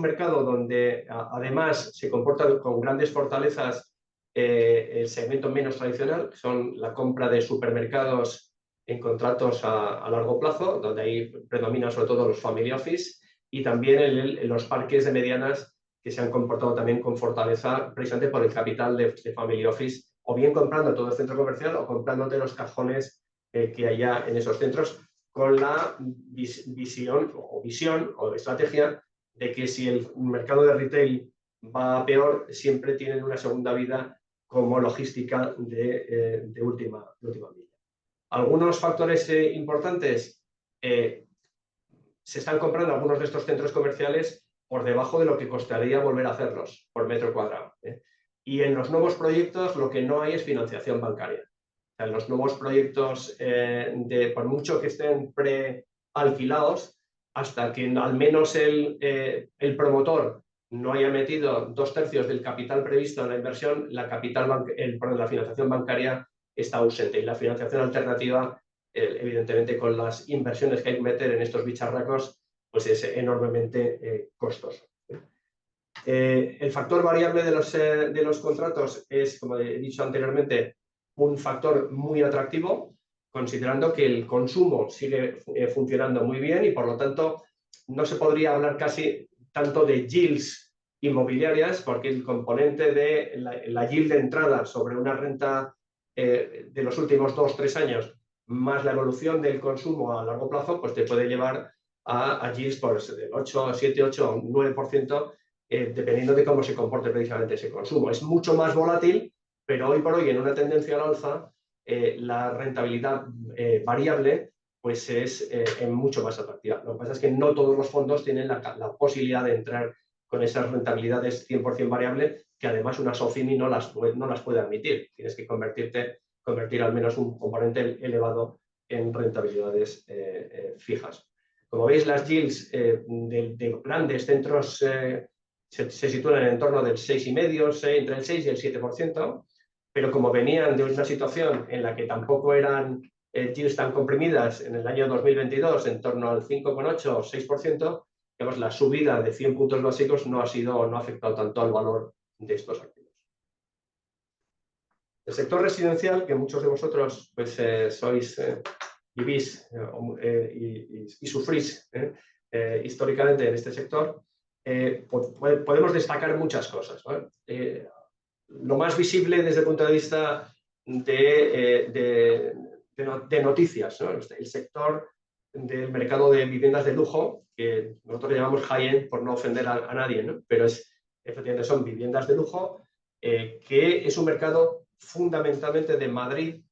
mercado donde además se comporta con grandes fortalezas el segmento menos tradicional, que son la compra de supermercados en contratos a largo plazo, donde ahí predominan sobre todo los family office, y también en los parques de medianas, que se han comportado también con fortaleza precisamente por el capital de family office, o bien comprando todo el centro comercial o comprándote los cajones que haya en esos centros, con la visión o estrategia de que si el mercado de retail va peor, siempre tienen una segunda vida como logística de última milla. Algunos factores importantes: se están comprando algunos de estos centros comerciales por debajo de lo que costaría volver a hacerlos por metro cuadrado. Y en los nuevos proyectos lo que no hay es financiación bancaria. En los nuevos proyectos, por mucho que estén prealquilados, hasta que al menos el promotor no haya metido 2/3 del capital previsto en la inversión, la financiación bancaria está ausente. Y la financiación alternativa, evidentemente, con las inversiones que hay que meter en estos bicharracos, pues es enormemente costoso. El factor variable de los contratos es, como he dicho anteriormente, un factor muy atractivo, considerando que el consumo sigue funcionando muy bien y, por lo tanto, no se podría hablar casi tanto de yields inmobiliarias, porque el componente de la yield de entrada sobre una renta de los últimos 2-3 años, más la evolución del consumo a largo plazo, pues te puede llevar a yields por del 8, 7, 8, 9%, dependiendo de cómo se comporte precisamente ese consumo. Es mucho más volátil, pero hoy por hoy, en una tendencia al alza, la rentabilidad variable pues es mucho más atractiva. Lo que pasa es que no todos los fondos tienen la posibilidad de entrar con esas rentabilidades 100% variable, que además una SOFIMI no las puede admitir. Tienes que convertir al menos un componente elevado en rentabilidades fijas. Como veis, las yields de grandes centros se sitúan en torno del 6,5%, entre el 6 y el 7%, pero como venían de una situación en la que tampoco eran yields tan comprimidas en el año 2022, en torno al 5,8 o 6%, digamos, la subida de 100 puntos básicos no ha afectado tanto al valor de estos activos. El sector residencial, que muchos de vosotros pues, vivís y sufrís históricamente en este sector, podemos destacar muchas cosas, ¿no? Lo más visible desde el punto de vista de noticias, ¿no? El sector del mercado de viviendas de lujo, que nosotros le llamamos high-end por no ofender a nadie, ¿no? Pero efectivamente son viviendas de lujo, que es un mercado fundamentalmente de Madrid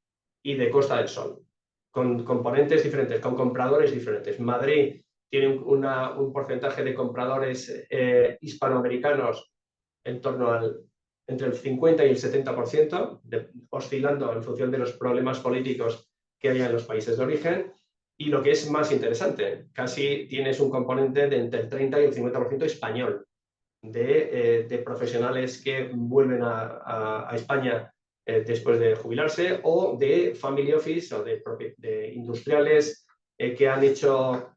y de Costa del Sol, con componentes diferentes, con compradores diferentes. Madrid tiene un porcentaje de compradores hispanoamericanos en torno entre el 50 y el 70%, oscilando en función de los problemas políticos que haya en los países de origen. Y lo que es más interesante, casi tienes un componente de entre el 30 y el 50% español, de profesionales que vuelven a España después de jubilarse, o de family office o de industriales que han hecho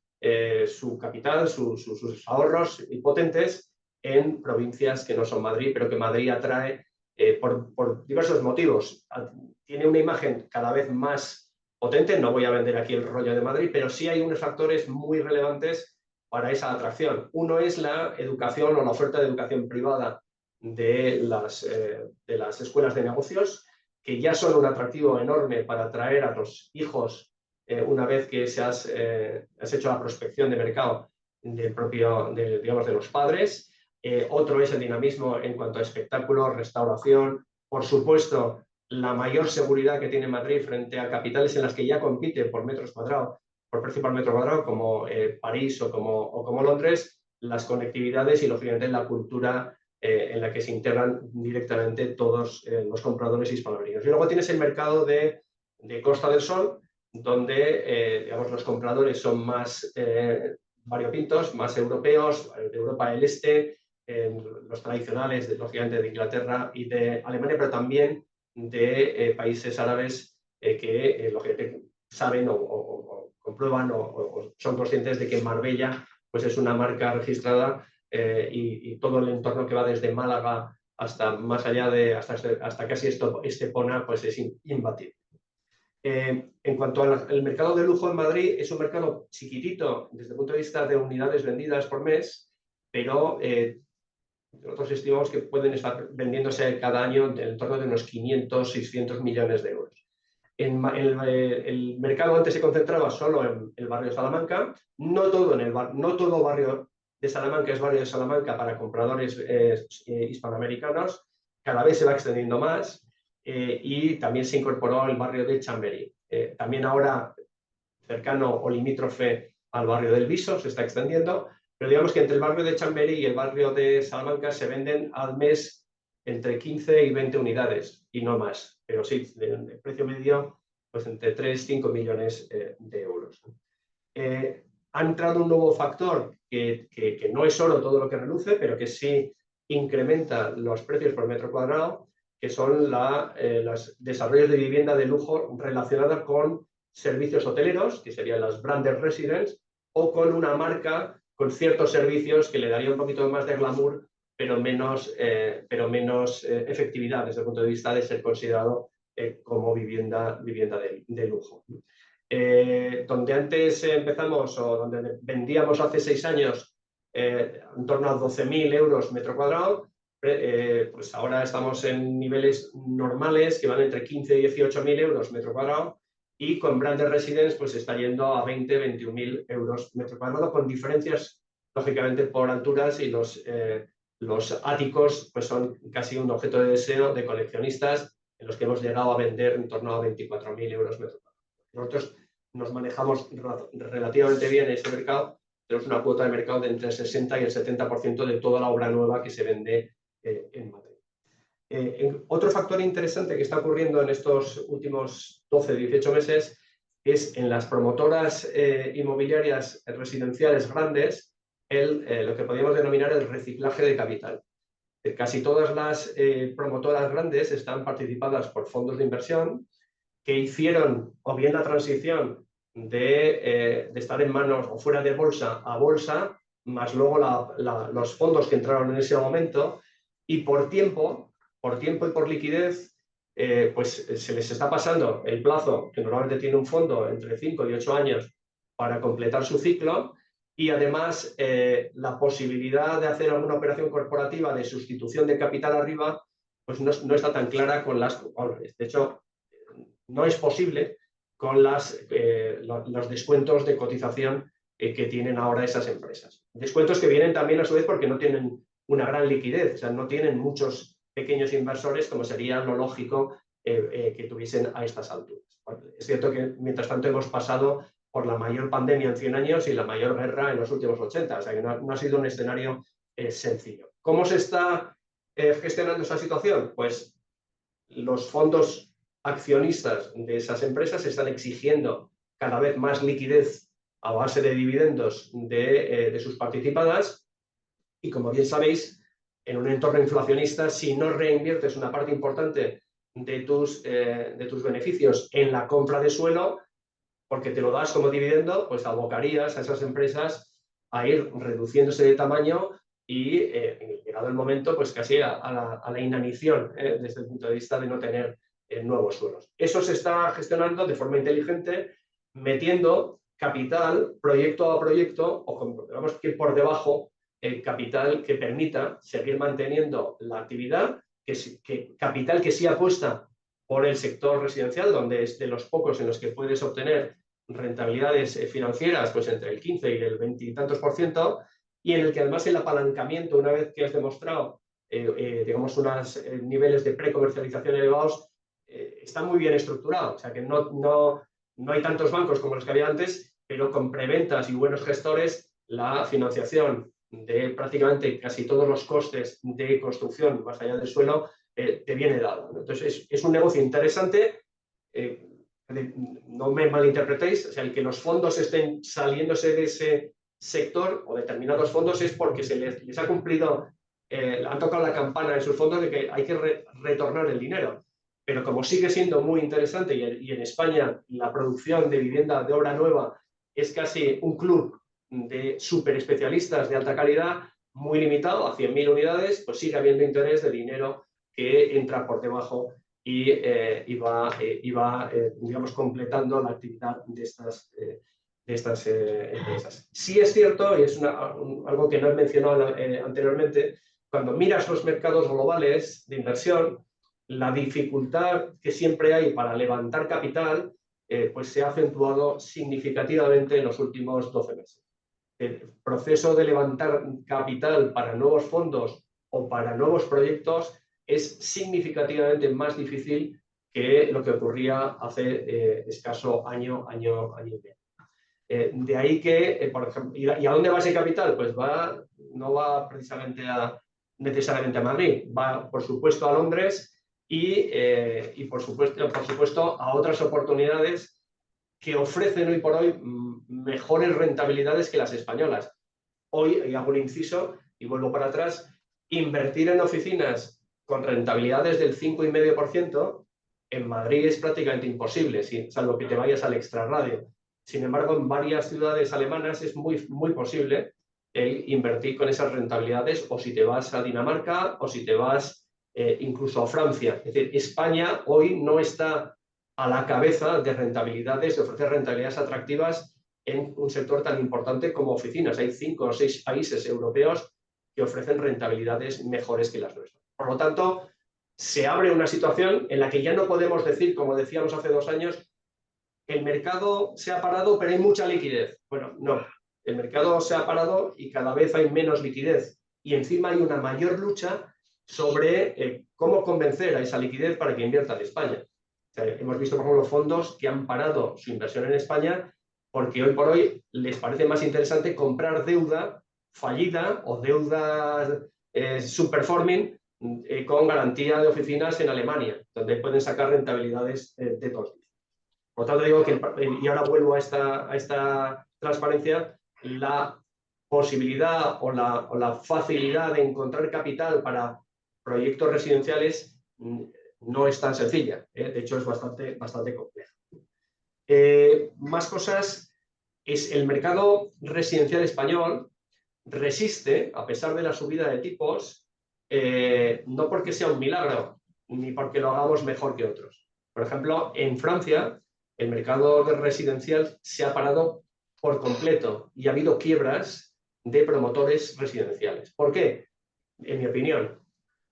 su capital, sus ahorros potentes en provincias que no son Madrid, pero que Madrid atrae por diversos motivos. Tiene una imagen cada vez más potente, no voy a vender aquí el rollo de Madrid, pero sí hay unos factores muy relevantes para esa atracción. Uno es la educación o la oferta de educación privada de las escuelas de negocios, que ya son un atractivo enorme para atraer a los hijos una vez que has hecho la prospección de mercado digamos, de los padres. Otro es el dinamismo en cuanto a espectáculos, restauración, por supuesto, la mayor seguridad que tiene Madrid frente a capitales en las que ya compite por metros cuadrados, por precio por metro cuadrado, como París o como Londres, las conectividades y, lógicamente, la cultura en la que se integran directamente todos los compradores hispanoamericanos. Y luego tienes el mercado de Costa del Sol, donde digamos, los compradores son más variopintos, más europeos, de Europa del Este, los tradicionales, lógicamente, de Inglaterra y de Alemania, pero también de países árabes que lógicamente saben o comprueban o son conscientes de que Marbella pues, es una marca registrada y todo el entorno que va desde Málaga hasta más allá hasta casi Estepona pues es imbatible. En cuanto al mercado de lujo en Madrid, es un mercado chiquitito desde el punto de vista de unidades vendidas por mes, pero nosotros estimamos que pueden estar vendiéndose cada año en el torno de unos 500, 600 millones de euros. El mercado antes se concentraba solo en el barrio de Salamanca, no todo barrio de Salamanca es barrio de Salamanca para compradores hispanoamericanos, cada vez se va extendiendo más. Y también se incorporó el barrio de Chamberí. También ahora cercano o limítrofe al barrio del Viso, se está extendiendo, pero digamos que entre el barrio de Chamberí y el barrio de Salamanca se venden al mes entre 15 y 20 unidades y no más, pero sí, de precio medio pues entre 3 y 5 millones de euros. Ha entrado un nuevo factor que no es solo todo lo que reluce, pero que sí incrementa los precios por metro cuadrado, que son los desarrollos de vivienda de lujo relacionada con servicios hoteleros, que serían las branded residence, o con una marca con ciertos servicios que le daría un poquito más de glamour, pero menos efectividad desde el punto de vista de ser considerado como vivienda de lujo. Donde antes empezamos o donde vendíamos hace 6 años en torno a 12.000 euros metro cuadrado, pues ahora estamos en niveles normales que van entre 15 y 18.000 euros metro cuadrado, y con Branded Residence pues está yendo a 20-21.000 euros metro cuadrado, con diferencias lógicamente por alturas, y los áticos pues son casi un objeto de deseo de coleccionistas, en los que hemos llegado a vender en torno a 24.000 euros metro cuadrado. Nosotros nos manejamos relativamente bien en este mercado. Tenemos una cuota de mercado de entre el 60 y el 70% de toda la obra nueva que se vende en Madrid. Otro factor interesante que está ocurriendo en estos últimos 12-18 meses es en las promotoras inmobiliarias residenciales grandes, lo que podríamos denominar el reciclaje de capital. Casi todas las promotoras grandes están participadas por fondos de inversión que hicieron o bien la transición de estar en manos o fuera de bolsa a bolsa, más luego los fondos que entraron en ese momento, y por tiempo y por liquidez, pues se les está pasando el plazo, que normalmente tiene un fondo entre 5 y 8 años para completar su ciclo, y además la posibilidad de hacer alguna operación corporativa de sustitución de capital arriba, pues no está tan clara con las copables. De hecho, no es posible con los descuentos de cotización que tienen ahora esas empresas. Descuentos que vienen también a su vez porque no tienen una gran liquidez, o sea, no tienen muchos pequeños inversores, como sería lo lógico que tuviesen a estas alturas. Es cierto que mientras tanto hemos pasado por la mayor pandemia en 100 años y la mayor guerra en los últimos 80, o sea que no ha sido un escenario sencillo. ¿Cómo se está gestionando esa situación? Pues los fondos accionistas de esas empresas están exigiendo cada vez más liquidez a base de dividendos de sus participadas, y como bien sabéis, en un entorno inflacionista, si no reinviertes una parte importante de tus beneficios en la compra de suelo, porque te lo das como dividendo, pues abocarías a esas empresas a ir reduciéndose de tamaño y, llegado el momento, pues casi a la inanición, desde el punto de vista de no tener nuevos suelos. Eso se está gestionando de forma inteligente, metiendo capital proyecto a proyecto, o digamos que por debajo, capital que permita seguir manteniendo la actividad, capital que sí apuesta por el sector residencial, donde es de los pocos en los que puedes obtener rentabilidades financieras pues entre el 15 y el 20 y tantos %, y en el que además el apalancamiento, una vez que has demostrado digamos unos niveles de precomercialización elevados, está muy bien estructurado. O sea que no hay tantos bancos como los que había antes, pero con preventas y buenos gestores, la financiación de prácticamente casi todos los costes de construcción más allá del suelo te viene dado. Entonces es un negocio interesante. No me malinterpretéis, o sea, el que los fondos estén saliéndose de ese sector o determinados fondos es porque se les ha cumplido, han tocado la campana en sus fondos de que hay que retornar el dinero. Pero como sigue siendo muy interesante, y en España la producción de vivienda de obra nueva es casi un club de súper especialistas de alta calidad, muy limitado a 100.000 unidades, pues sigue habiendo interés de dinero que entra por debajo y va digamos, completando la actividad de estas empresas. Sí es cierto, y es algo que no he mencionado anteriormente, cuando miras los mercados globales de inversión, la dificultad que siempre hay para levantar capital pues se ha acentuado significativamente en los últimos 12 meses. El proceso de levantar capital para nuevos fondos o para nuevos proyectos es significativamente más difícil que lo que ocurría hace escaso año y medio. De ahí que, por ejemplo, ¿y a dónde va ese capital? Pues no va precisamente necesariamente a Madrid, va por supuesto a Londres y por supuesto a otras oportunidades que ofrecen hoy por hoy mejores rentabilidades que las españolas. Hoy, y hago un inciso y vuelvo para atrás, invertir en oficinas con rentabilidades del 5,5% en Madrid es prácticamente imposible, salvo que te vayas al extrarradio. Sin embargo, en varias ciudades alemanas es muy, muy posible invertir con esas rentabilidades, o si te vas a Dinamarca o si te vas incluso a Francia. Es decir, España hoy no está a la cabeza de rentabilidades, de ofrecer rentabilidades atractivas en un sector tan importante como oficinas. Hay 5 o 6 países europeos que ofrecen rentabilidades mejores que las nuestras. Por lo tanto, se abre una situación en la que ya no podemos decir, como decíamos hace 2 años, el mercado se ha parado, pero hay mucha liquidez. Bueno, no. El mercado se ha parado y cada vez hay menos liquidez. Y encima hay una mayor lucha sobre cómo convencer a esa liquidez para que invierta en España. O sea, hemos visto, por ejemplo, fondos que han parado su inversión en España porque hoy por hoy les parece más interesante comprar deuda fallida o deuda subperforming con garantía de oficinas en Alemania, donde pueden sacar rentabilidades de todos. Por lo tanto, digo que, y ahora vuelvo a esta transparencia, la posibilidad o la facilidad de encontrar capital para proyectos residenciales no es tan sencilla. De hecho, es bastante compleja. Más cosas, es el mercado residencial español resiste, a pesar de la subida de tipos, no porque sea un milagro, ni porque lo hagamos mejor que otros. Por ejemplo, en Francia, el mercado residencial se ha parado por completo y ha habido quiebras de promotores residenciales. ¿Por qué? En mi opinión,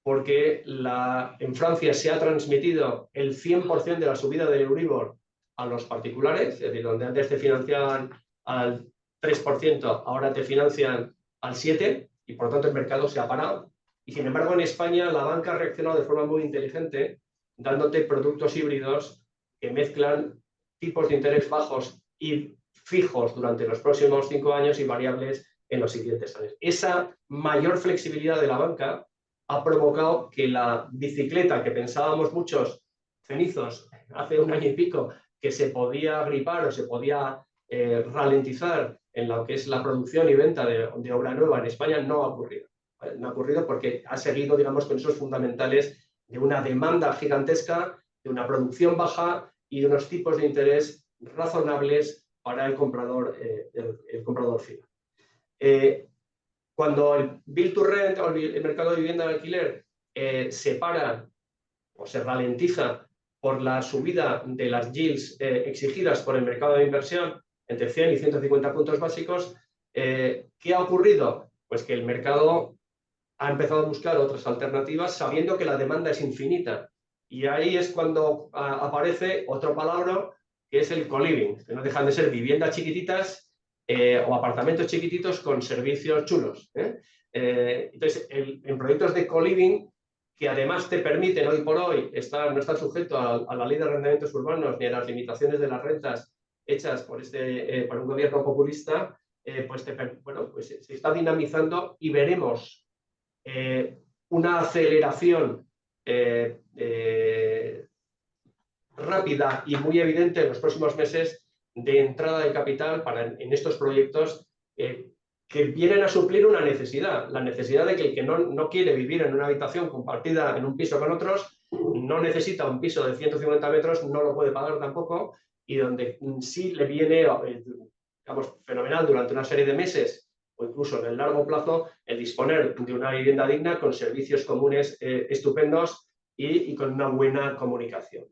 porque en Francia se ha transmitido el 100% de la subida del Euribor a los particulares, es decir, donde antes te financiaban al 3%, ahora te financian al 7%, y por lo tanto el mercado se ha parado. Y sin embargo, en España la banca ha reaccionado de forma muy inteligente, dándote productos híbridos que mezclan tipos de interés bajos y fijos durante los próximos 5 años y variables en los siguientes años. Esa mayor flexibilidad de la banca ha provocado que la bicicleta que pensábamos muchos cenizos hace 1 año y pico que se podía gripar o se podía ralentizar en lo que es la producción y venta de obra nueva en España no ha ocurrido. No ha ocurrido porque ha seguido, digamos, con esos fundamentales de una demanda gigantesca, de una producción baja y de unos tipos de interés razonables para el comprador final. Cuando el Build to Rent o el mercado de vivienda de alquiler se para o se ralentiza por la subida de las yields exigidas por el mercado de inversión entre 100 y 150 puntos básicos, ¿qué ha ocurrido? Pues que el mercado ha empezado a buscar otras alternativas sabiendo que la demanda es infinita. Y ahí es cuando aparece otro palabra que es el co-living, que no dejan de ser viviendas chiquititas o apartamentos chiquititos con servicios chulos. Entonces, en proyectos de co-living, que además te permiten hoy por hoy no estar sujeto a la ley de arrendamientos urbanos ni a las limitaciones de las rentas hechas por un gobierno populista, pues se está dinamizando y veremos una aceleración rápida y muy evidente en los próximos meses de entrada de capital en estos proyectos que vienen a suplir una necesidad, la necesidad de que el que no quiere vivir en una habitación compartida en un piso con otros, no necesita un piso de 150 metros, no lo puede pagar tampoco, y donde sí le viene, digamos, fenomenal durante una serie de meses o incluso en el largo plazo, el disponer de una vivienda digna con servicios comunes estupendos y con una buena comunicación.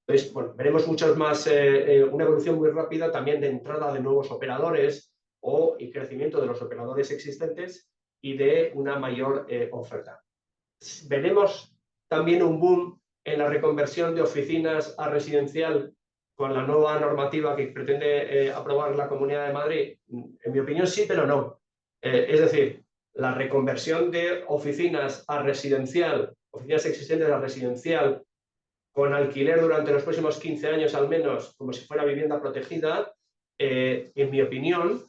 Entonces, bueno, veremos muchos más, una evolución muy rápida también de entrada de nuevos operadores y crecimiento de los operadores existentes y de una mayor oferta. Veremos también un boom en la reconversión de oficinas a residencial con la nueva normativa que pretende aprobar la Comunidad de Madrid. En mi opinión sí, pero no. Es decir, la reconversión de oficinas a residencial, oficinas existentes a residencial, con alquiler durante los próximos 15 años al menos, como si fuera vivienda protegida, en mi opinión,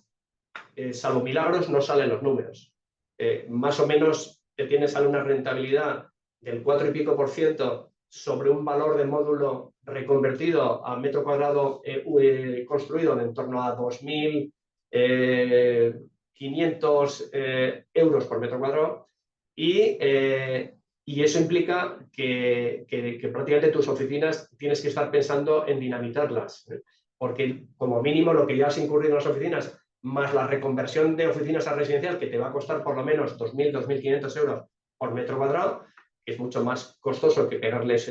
salvo milagros, no salen los números. Más o menos sale una rentabilidad del 4 y pico % sobre un valor de módulo reconvertido a metro cuadrado construido en torno a 2.500 euros por metro cuadrado y eso implica que prácticamente tus oficinas tienes que estar pensando en dinamitarlas, porque como mínimo lo que ya has incurrido en las oficinas más la reconversión de oficinas a residencial que te va a costar por lo menos 2.000, 2.500 euros por metro cuadrado, que es mucho más costoso que pegarles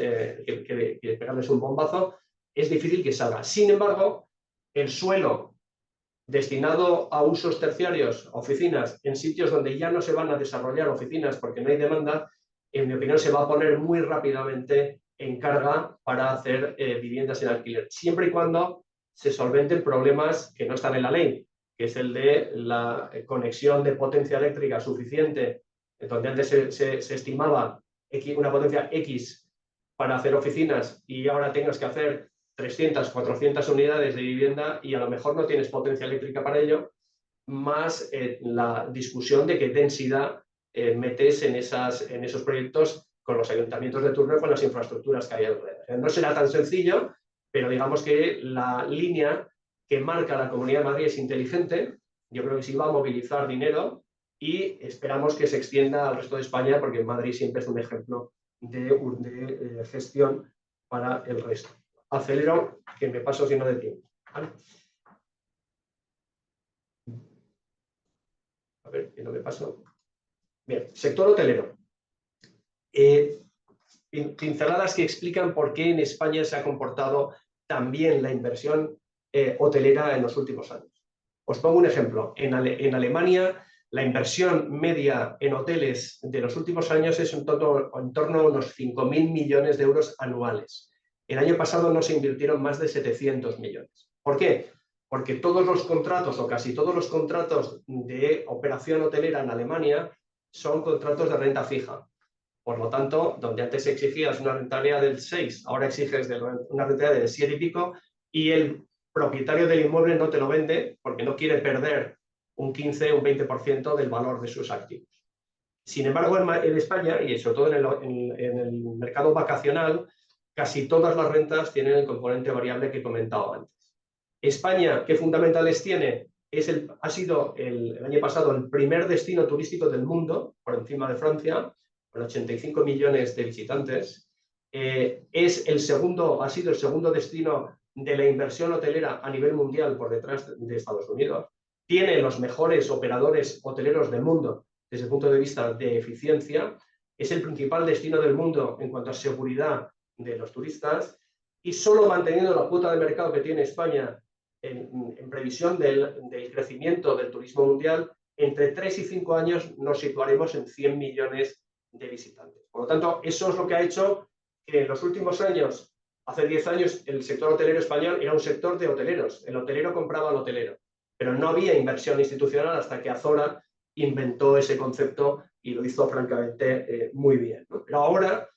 un bombazo, es difícil que salga. Sin embargo, el suelo destinado a usos terciarios, oficinas, en sitios donde ya no se van a desarrollar oficinas porque no hay demanda, en mi opinión se va a poner muy rápidamente en carga para hacer viviendas en alquiler, siempre y cuando se solventen problemas que no están en la ley, que es el de la conexión de potencia eléctrica suficiente, donde antes se estimaba una potencia X para hacer oficinas y ahora tengas que hacer 300, 400 unidades de vivienda y a lo mejor no tienes potencia eléctrica para ello, más la discusión de qué densidad metes en esos proyectos con los ayuntamientos de turno y con las infraestructuras que hay alrededor. No será tan sencillo, pero digamos que la línea que marca la Comunidad de Madrid es inteligente. Yo creo que sí va a movilizar dinero y esperamos que se extienda al resto de España, porque Madrid siempre es un ejemplo de gestión para el resto. Acelero, que me paso si no de tiempo. ¿Vale? A ver, que no me paso. Bien, sector hotelero. Pinceladas que explican por qué en España se ha comportado tan bien la inversión hotelera en los últimos años. Os pongo un ejemplo. En Alemania, la inversión media en hoteles de los últimos años es en torno a unos 5.000 millones de euros anuales. El año pasado no se invirtieron más de 700 millones. ¿Por qué? Porque todos los contratos o casi todos los contratos de operación hotelera en Alemania son contratos de renta fija. Por lo tanto, donde antes exigías una rentabilidad del 6, ahora exiges una rentabilidad del 7 y pico, y el propietario del inmueble no te lo vende porque no quiere perder un 15 o un 20% del valor de sus activos. Sin embargo, en España, y sobre todo en el mercado vacacional, casi todas las rentas tienen el componente variable que he comentado antes. España, ¿qué fundamentales tiene? Ha sido el año pasado el primer destino turístico del mundo, por encima de Francia, con 85 millones de visitantes. Ha sido el segundo destino de la inversión hotelera a nivel mundial por detrás de Estados Unidos. Tiene los mejores operadores hoteleros del mundo desde el punto de vista de eficiencia. Es el principal destino del mundo en cuanto a seguridad de los turistas. Y solo manteniendo la cuota de mercado que tiene España en previsión del crecimiento del turismo mundial, entre 3 y 5 años nos situaremos en 100 millones de visitantes. Por lo tanto, eso es lo que ha hecho que en los últimos años, hace 10 años, el sector hotelero español era un sector de hoteleros. El hotelero compraba al hotelero, pero no había inversión institucional hasta que Azora inventó ese concepto y lo hizo francamente muy bien, ¿no? Pero ahora,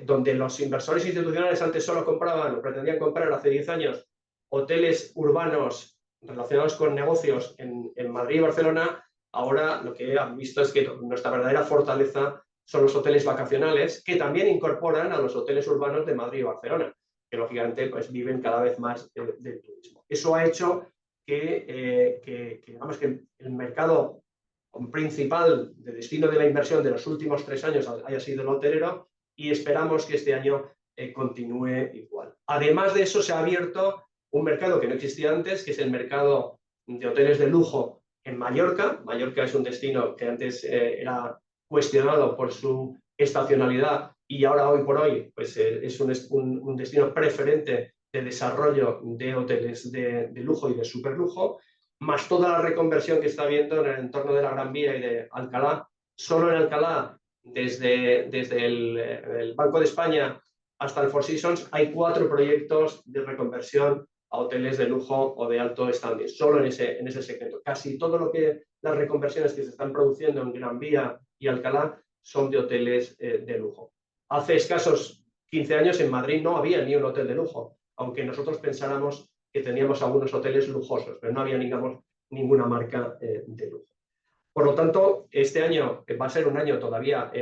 donde los inversores institucionales antes solo compraban o pretendían comprar hace 10 años hoteles urbanos relacionados con negocios en Madrid y Barcelona, ahora lo que han visto es que nuestra verdadera fortaleza son los hoteles vacacionales, que también incorporan a los hoteles urbanos de Madrid y Barcelona, que lógicamente pues, viven cada vez más del turismo. Eso ha hecho que digamos que el mercado principal de destino de la inversión de los últimos 3 años haya sido el hotelero, y esperamos que este año continúe igual. Además de eso, se ha abierto un mercado que no existía antes, que es el mercado de hoteles de lujo en Mallorca. Mallorca es un destino que antes era cuestionado por su estacionalidad y ahora, hoy por hoy, pues, es un destino preferente de desarrollo de hoteles de lujo y de superlujo, más toda la reconversión que está habiendo en el entorno de la Gran Vía y de Alcalá. Solo en Alcalá, desde el Banco de España hasta el Four Seasons, hay 4 proyectos de reconversión a hoteles de lujo o de alto standing, solo en ese segmento. Casi todo lo que las reconversiones que se están produciendo en Gran Vía y Alcalá son de hoteles de lujo. Hace escasos 15 años en Madrid no había ni un hotel de lujo, aunque nosotros pensáramos que teníamos algunos hoteles lujosos, pero no había, digamos, ninguna marca de lujo. Por lo tanto, este año va a ser un año todavía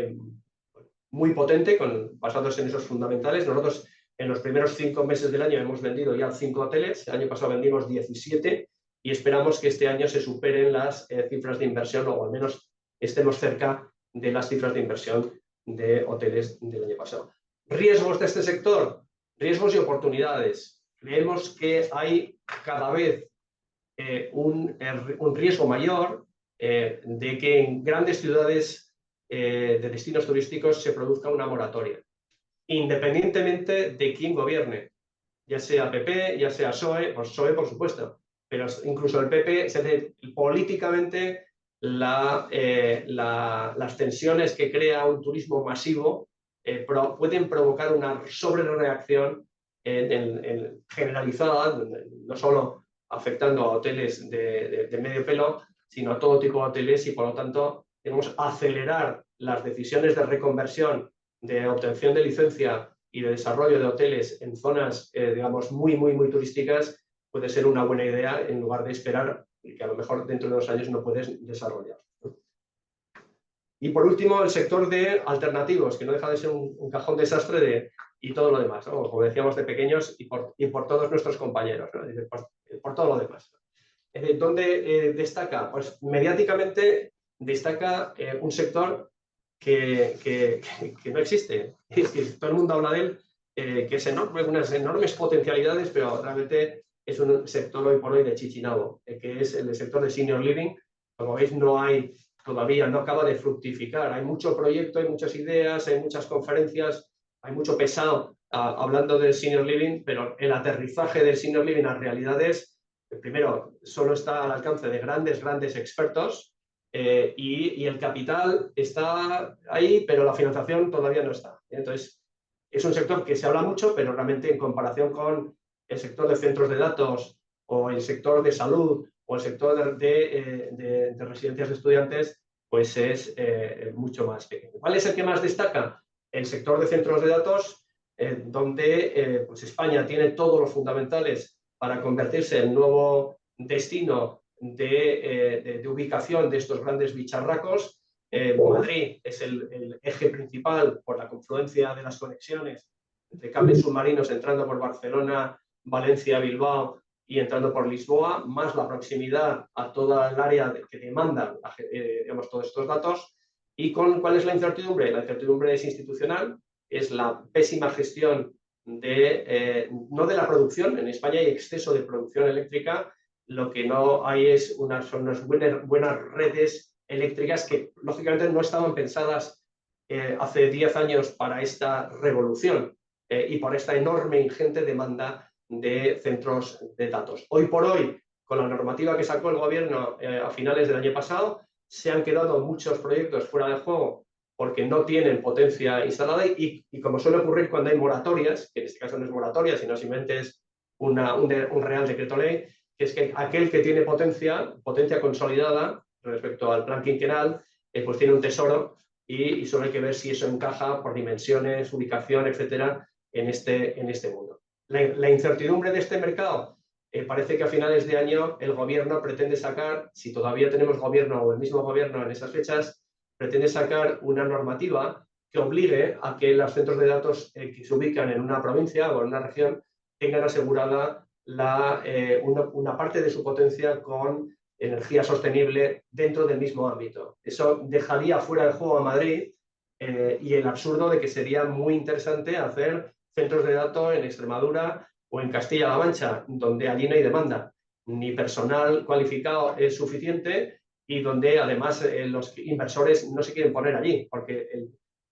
muy potente, basados en esos fundamentales. Nosotros en los primeros 5 meses del año hemos vendido ya 5 hoteles, el año pasado vendimos 17 y esperamos que este año se superen las cifras de inversión, o al menos estemos cerca de las cifras de inversión de hoteles del año pasado. ¿Riesgos de este sector? Riesgos y oportunidades. Creemos que hay cada vez un riesgo mayor de que en grandes ciudades de destinos turísticos se produzca una moratoria, independientemente de quién gobierne, ya sea PP, ya sea PSOE, por supuesto, pero incluso el PP, políticamente, las tensiones que crea un turismo masivo pueden provocar una sobrereacción generalizada, no solo afectando a hoteles de medio pelo, sino a todo tipo de hoteles, y por lo tanto debemos acelerar las decisiones de reconversión, de obtención de licencia y de desarrollo de hoteles en zonas, digamos, muy turísticas. Puede ser una buena idea en lugar de esperar que a lo mejor dentro de 2 años no puedes desarrollar. Y por último, el sector de alternativos, que no deja de ser un cajón desastre y todo lo demás, ¿no? Como decíamos, de pequeños y por todos nuestros compañeros, ¿no? por todo lo demás. ¿Dónde destaca? Pues mediáticamente destaca un sector que no existe. Es que todo el mundo habla de él, que es enorme, unas enormes potencialidades, pero realmente es un sector hoy por hoy de chichinabo, que es el sector de senior living. Como veis, todavía no acaba de fructificar. Hay mucho proyecto, hay muchas ideas, hay muchas conferencias, hay mucho pesado hablando del senior living, pero el aterrizaje del senior living a realidades, primero, solo está al alcance de grandes expertos, y el capital está ahí, pero la financiación todavía no está. Entonces, es un sector que se habla mucho, pero realmente en comparación con el sector de centros de datos o el sector de salud o el sector de residencias de estudiantes, pues es mucho más pequeño. ¿Cuál es el que más destaca? El sector de centros de datos, donde pues España tiene todos los fundamentales para convertirse en nuevo destino de ubicación de estos grandes bicharracos. Madrid es el eje principal por la confluencia de las conexiones de cables submarinos entrando por Barcelona, Valencia, Bilbao y entrando por Lisboa, más la proximidad a toda el área que demanda digamos, todos estos datos. ¿Y cuál es la incertidumbre? La incertidumbre es institucional, es la pésima gestión no de la producción. En España hay exceso de producción eléctrica, lo que no hay son unas buenas redes eléctricas que lógicamente no estaban pensadas hace 10 años para esta revolución y por esta enorme, ingente demanda de centros de datos. Hoy por hoy, con la normativa que sacó el gobierno a finales del año pasado, se han quedado muchos proyectos fuera de juego porque no tienen potencia instalada y como suele ocurrir cuando hay moratorias, que en este caso no es moratoria, sino simplemente es un real decreto ley, que es que aquel que tiene potencia consolidada respecto al plan quinquenal, pues tiene un tesoro y solo hay que ver si eso encaja por dimensiones, ubicación, etcétera, en este mundo. La incertidumbre de este mercado, parece que a finales de año el gobierno pretende sacar, si todavía tenemos gobierno o el mismo gobierno en esas fechas, pretende sacar una normativa que obligue a que los centros de datos que se ubican en una provincia o en una región tengan asegurada una parte de su potencia con energía sostenible dentro del mismo ámbito. Eso dejaría fuera de juego a Madrid y el absurdo de que sería muy interesante hacer centros de datos en Extremadura o en Castilla-La Mancha, donde allí no hay demanda, ni personal cualificado es suficiente y donde además los inversores no se quieren poner allí, porque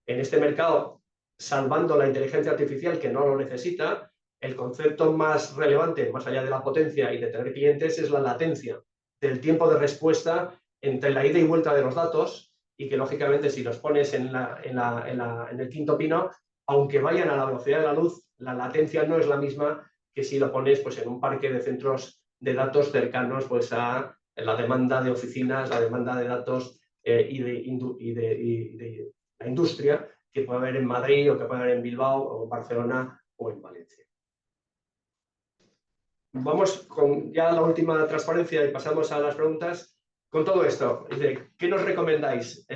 en este mercado, salvando la inteligencia artificial que no lo necesita, el concepto más relevante, más allá de la potencia y de tener clientes, es la latencia del tiempo de respuesta entre la ida y vuelta de los datos y que, lógicamente, si los pones en el quinto pino, aunque vayan a la velocidad de la luz, la latencia no es la misma que si lo pones pues, en un parque de centros de datos cercanos pues, a la demanda de oficinas, la demanda de datos y de la industria que puede haber en Madrid o que puede haber en Bilbao o en Barcelona o en Valencia. Vamos con ya la última transparencia y pasamos a las preguntas. Con todo esto, ¿qué nos recomendáis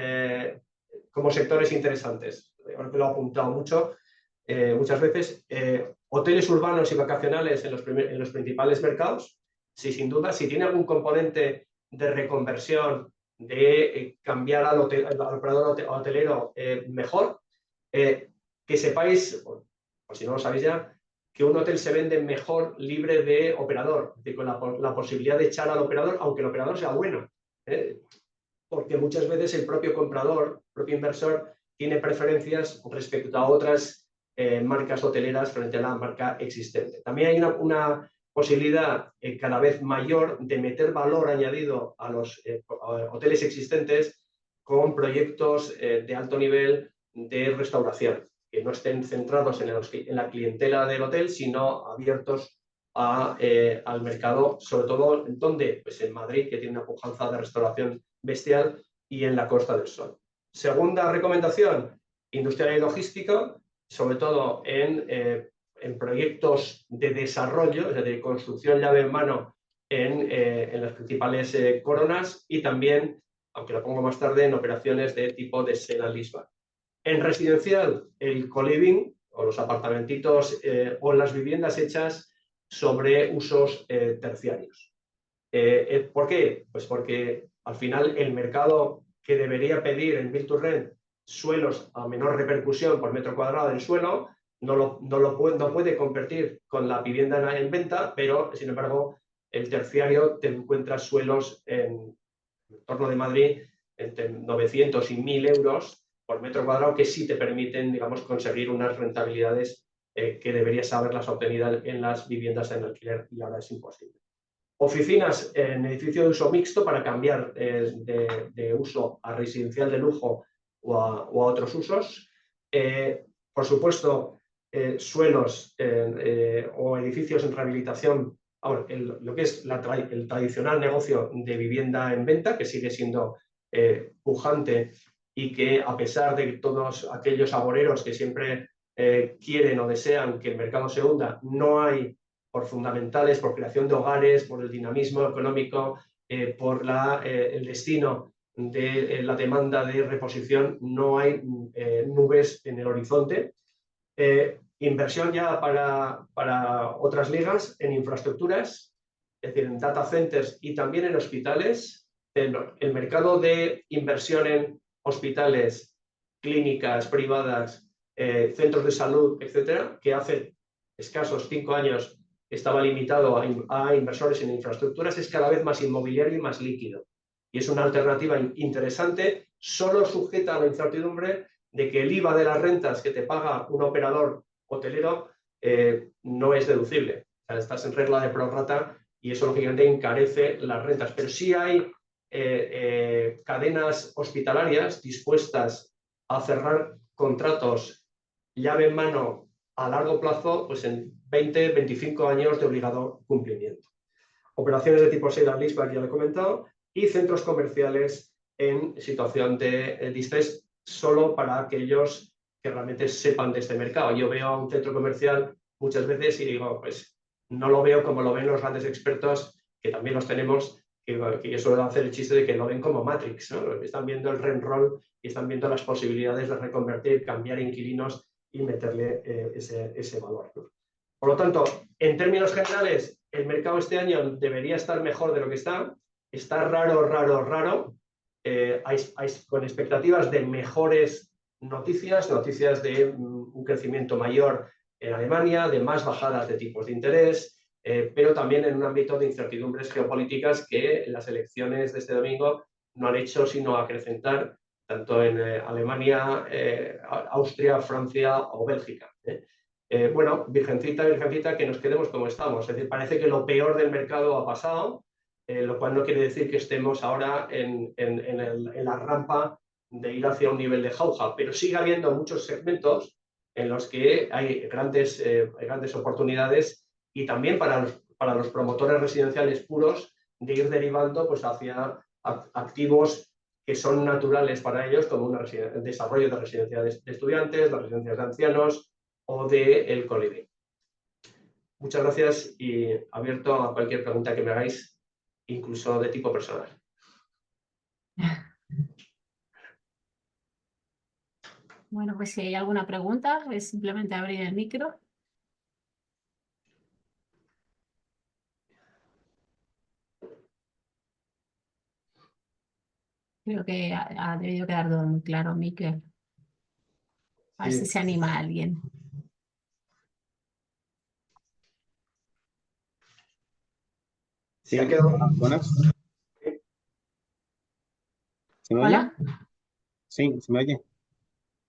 como sectores interesantes? Ahora que lo he apuntado muchas veces. Hoteles urbanos y vacacionales en los principales mercados. Sí, sin duda, si tiene algún componente de reconversión, de cambiar al operador hotelero mejor, que sepáis, o si no lo sabéis ya, que un hotel se vende mejor libre de operador, es decir, con la posibilidad de echar al operador, aunque el operador sea bueno. Porque muchas veces el propio comprador, el propio inversor, tiene preferencias respecto a otras marcas hoteleras frente a la marca existente. También hay una posibilidad cada vez mayor de meter valor añadido a los hoteles existentes con proyectos de alto nivel de restauración, que no estén centrados en la clientela del hotel, sino abiertos al mercado, sobre todo en donde, pues en Madrid, que tiene una pujanza de restauración bestial, y en la Costa del Sol. Segunda recomendación, industrial y logística, sobre todo en proyectos de desarrollo, es decir, construcción llave en mano en las principales coronas, y también, aunque lo pongo más tarde, en operaciones de tipo de sale and leaseback. En residencial, el co-living o los apartamentitos o las viviendas hechas sobre usos terciarios. ¿Por qué? Pues porque al final el mercado que debería pedir en Build to Rent suelos a menor repercusión por metro cuadrado del suelo no puede competir con la vivienda en venta, pero sin embargo el terciario te encuentras suelos en torno de Madrid entre 900 y 1.000 euros por metro cuadrado, que sí te permiten, digamos, conseguir unas rentabilidades que deberías haberlas obtenido en las viviendas en alquiler, y ahora es imposible. Oficinas en edificio de uso mixto para cambiar de uso a residencial de lujo o a otros usos. Por supuesto, suelos o edificios en rehabilitación, lo que es el tradicional negocio de vivienda en venta, que sigue siendo pujante, y que a pesar de todos aquellos agoreros que siempre quieren o desean que el mercado se hunda, no hay, por fundamentales, por creación de hogares, por el dinamismo económico, por el destino de la demanda de reposición, no hay nubes en el horizonte. Inversión ya para otras ligas en infraestructuras, es decir, en data centers y también en hospitales. El mercado de inversión en hospitales, clínicas privadas, centros de salud, etcétera, que hace escasos 5 años estaba limitado a inversores en infraestructuras, es cada vez más inmobiliario y más líquido. Y es una alternativa interesante, solo sujeta a la incertidumbre de que el IVA de las rentas que te paga un operador hotelero no es deducible. O sea, estás en regla de prorrata y eso lógicamente encarece las rentas. Pero sí hay cadenas hospitalarias dispuestas a cerrar contratos llave en mano a largo plazo, pues en 20, 25 años de obligado cumplimiento. Operaciones de tipo sale and leaseback, ya lo he comentado, y centros comerciales en situación de distrés solo para aquellos que realmente sepan de este mercado. Yo veo a un centro comercial muchas veces y digo, pues no lo veo como lo ven los grandes expertos, que también los tenemos, que yo suelo hacer el chiste de que lo ven como Matrix, ¿no? Están viendo el rent roll y están viendo las posibilidades de reconvertir, cambiar inquilinos y meterle ese valor, ¿no? Por lo tanto, en términos generales, el mercado este año debería estar mejor de lo que está. Está raro. Con expectativas de mejores noticias de un crecimiento mayor en Alemania, de más bajadas de tipos de interés, pero también en un ámbito de incertidumbres geopolíticas que las elecciones de este domingo no han hecho sino acrecentar, tanto en Alemania, Austria, Francia o Bélgica. Bueno, virgencita, que nos quedemos como estamos. Es decir, parece que lo peor del mercado ha pasado, lo cual no quiere decir que estemos ahora en la rampa de ir hacia un nivel de jauja, pero sigue habiendo muchos segmentos en los que hay grandes oportunidades, y también para los promotores residenciales puros de ir derivando pues, hacia activos que son naturales para ellos, como el desarrollo de residencias de estudiantes, de residencias de ancianos o del co-living. Muchas gracias y abierto a cualquier pregunta que me hagáis, incluso de tipo personal. Bueno, pues si hay alguna pregunta, es simplemente abrir el micro. Creo que ha debido quedar todo muy claro, Miquel. A ver si se anima alguien. Sí, ha quedado. Buenas. ¿Se me oye? ¿Hola? Sí, ¿se me oye?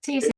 Sí, sí.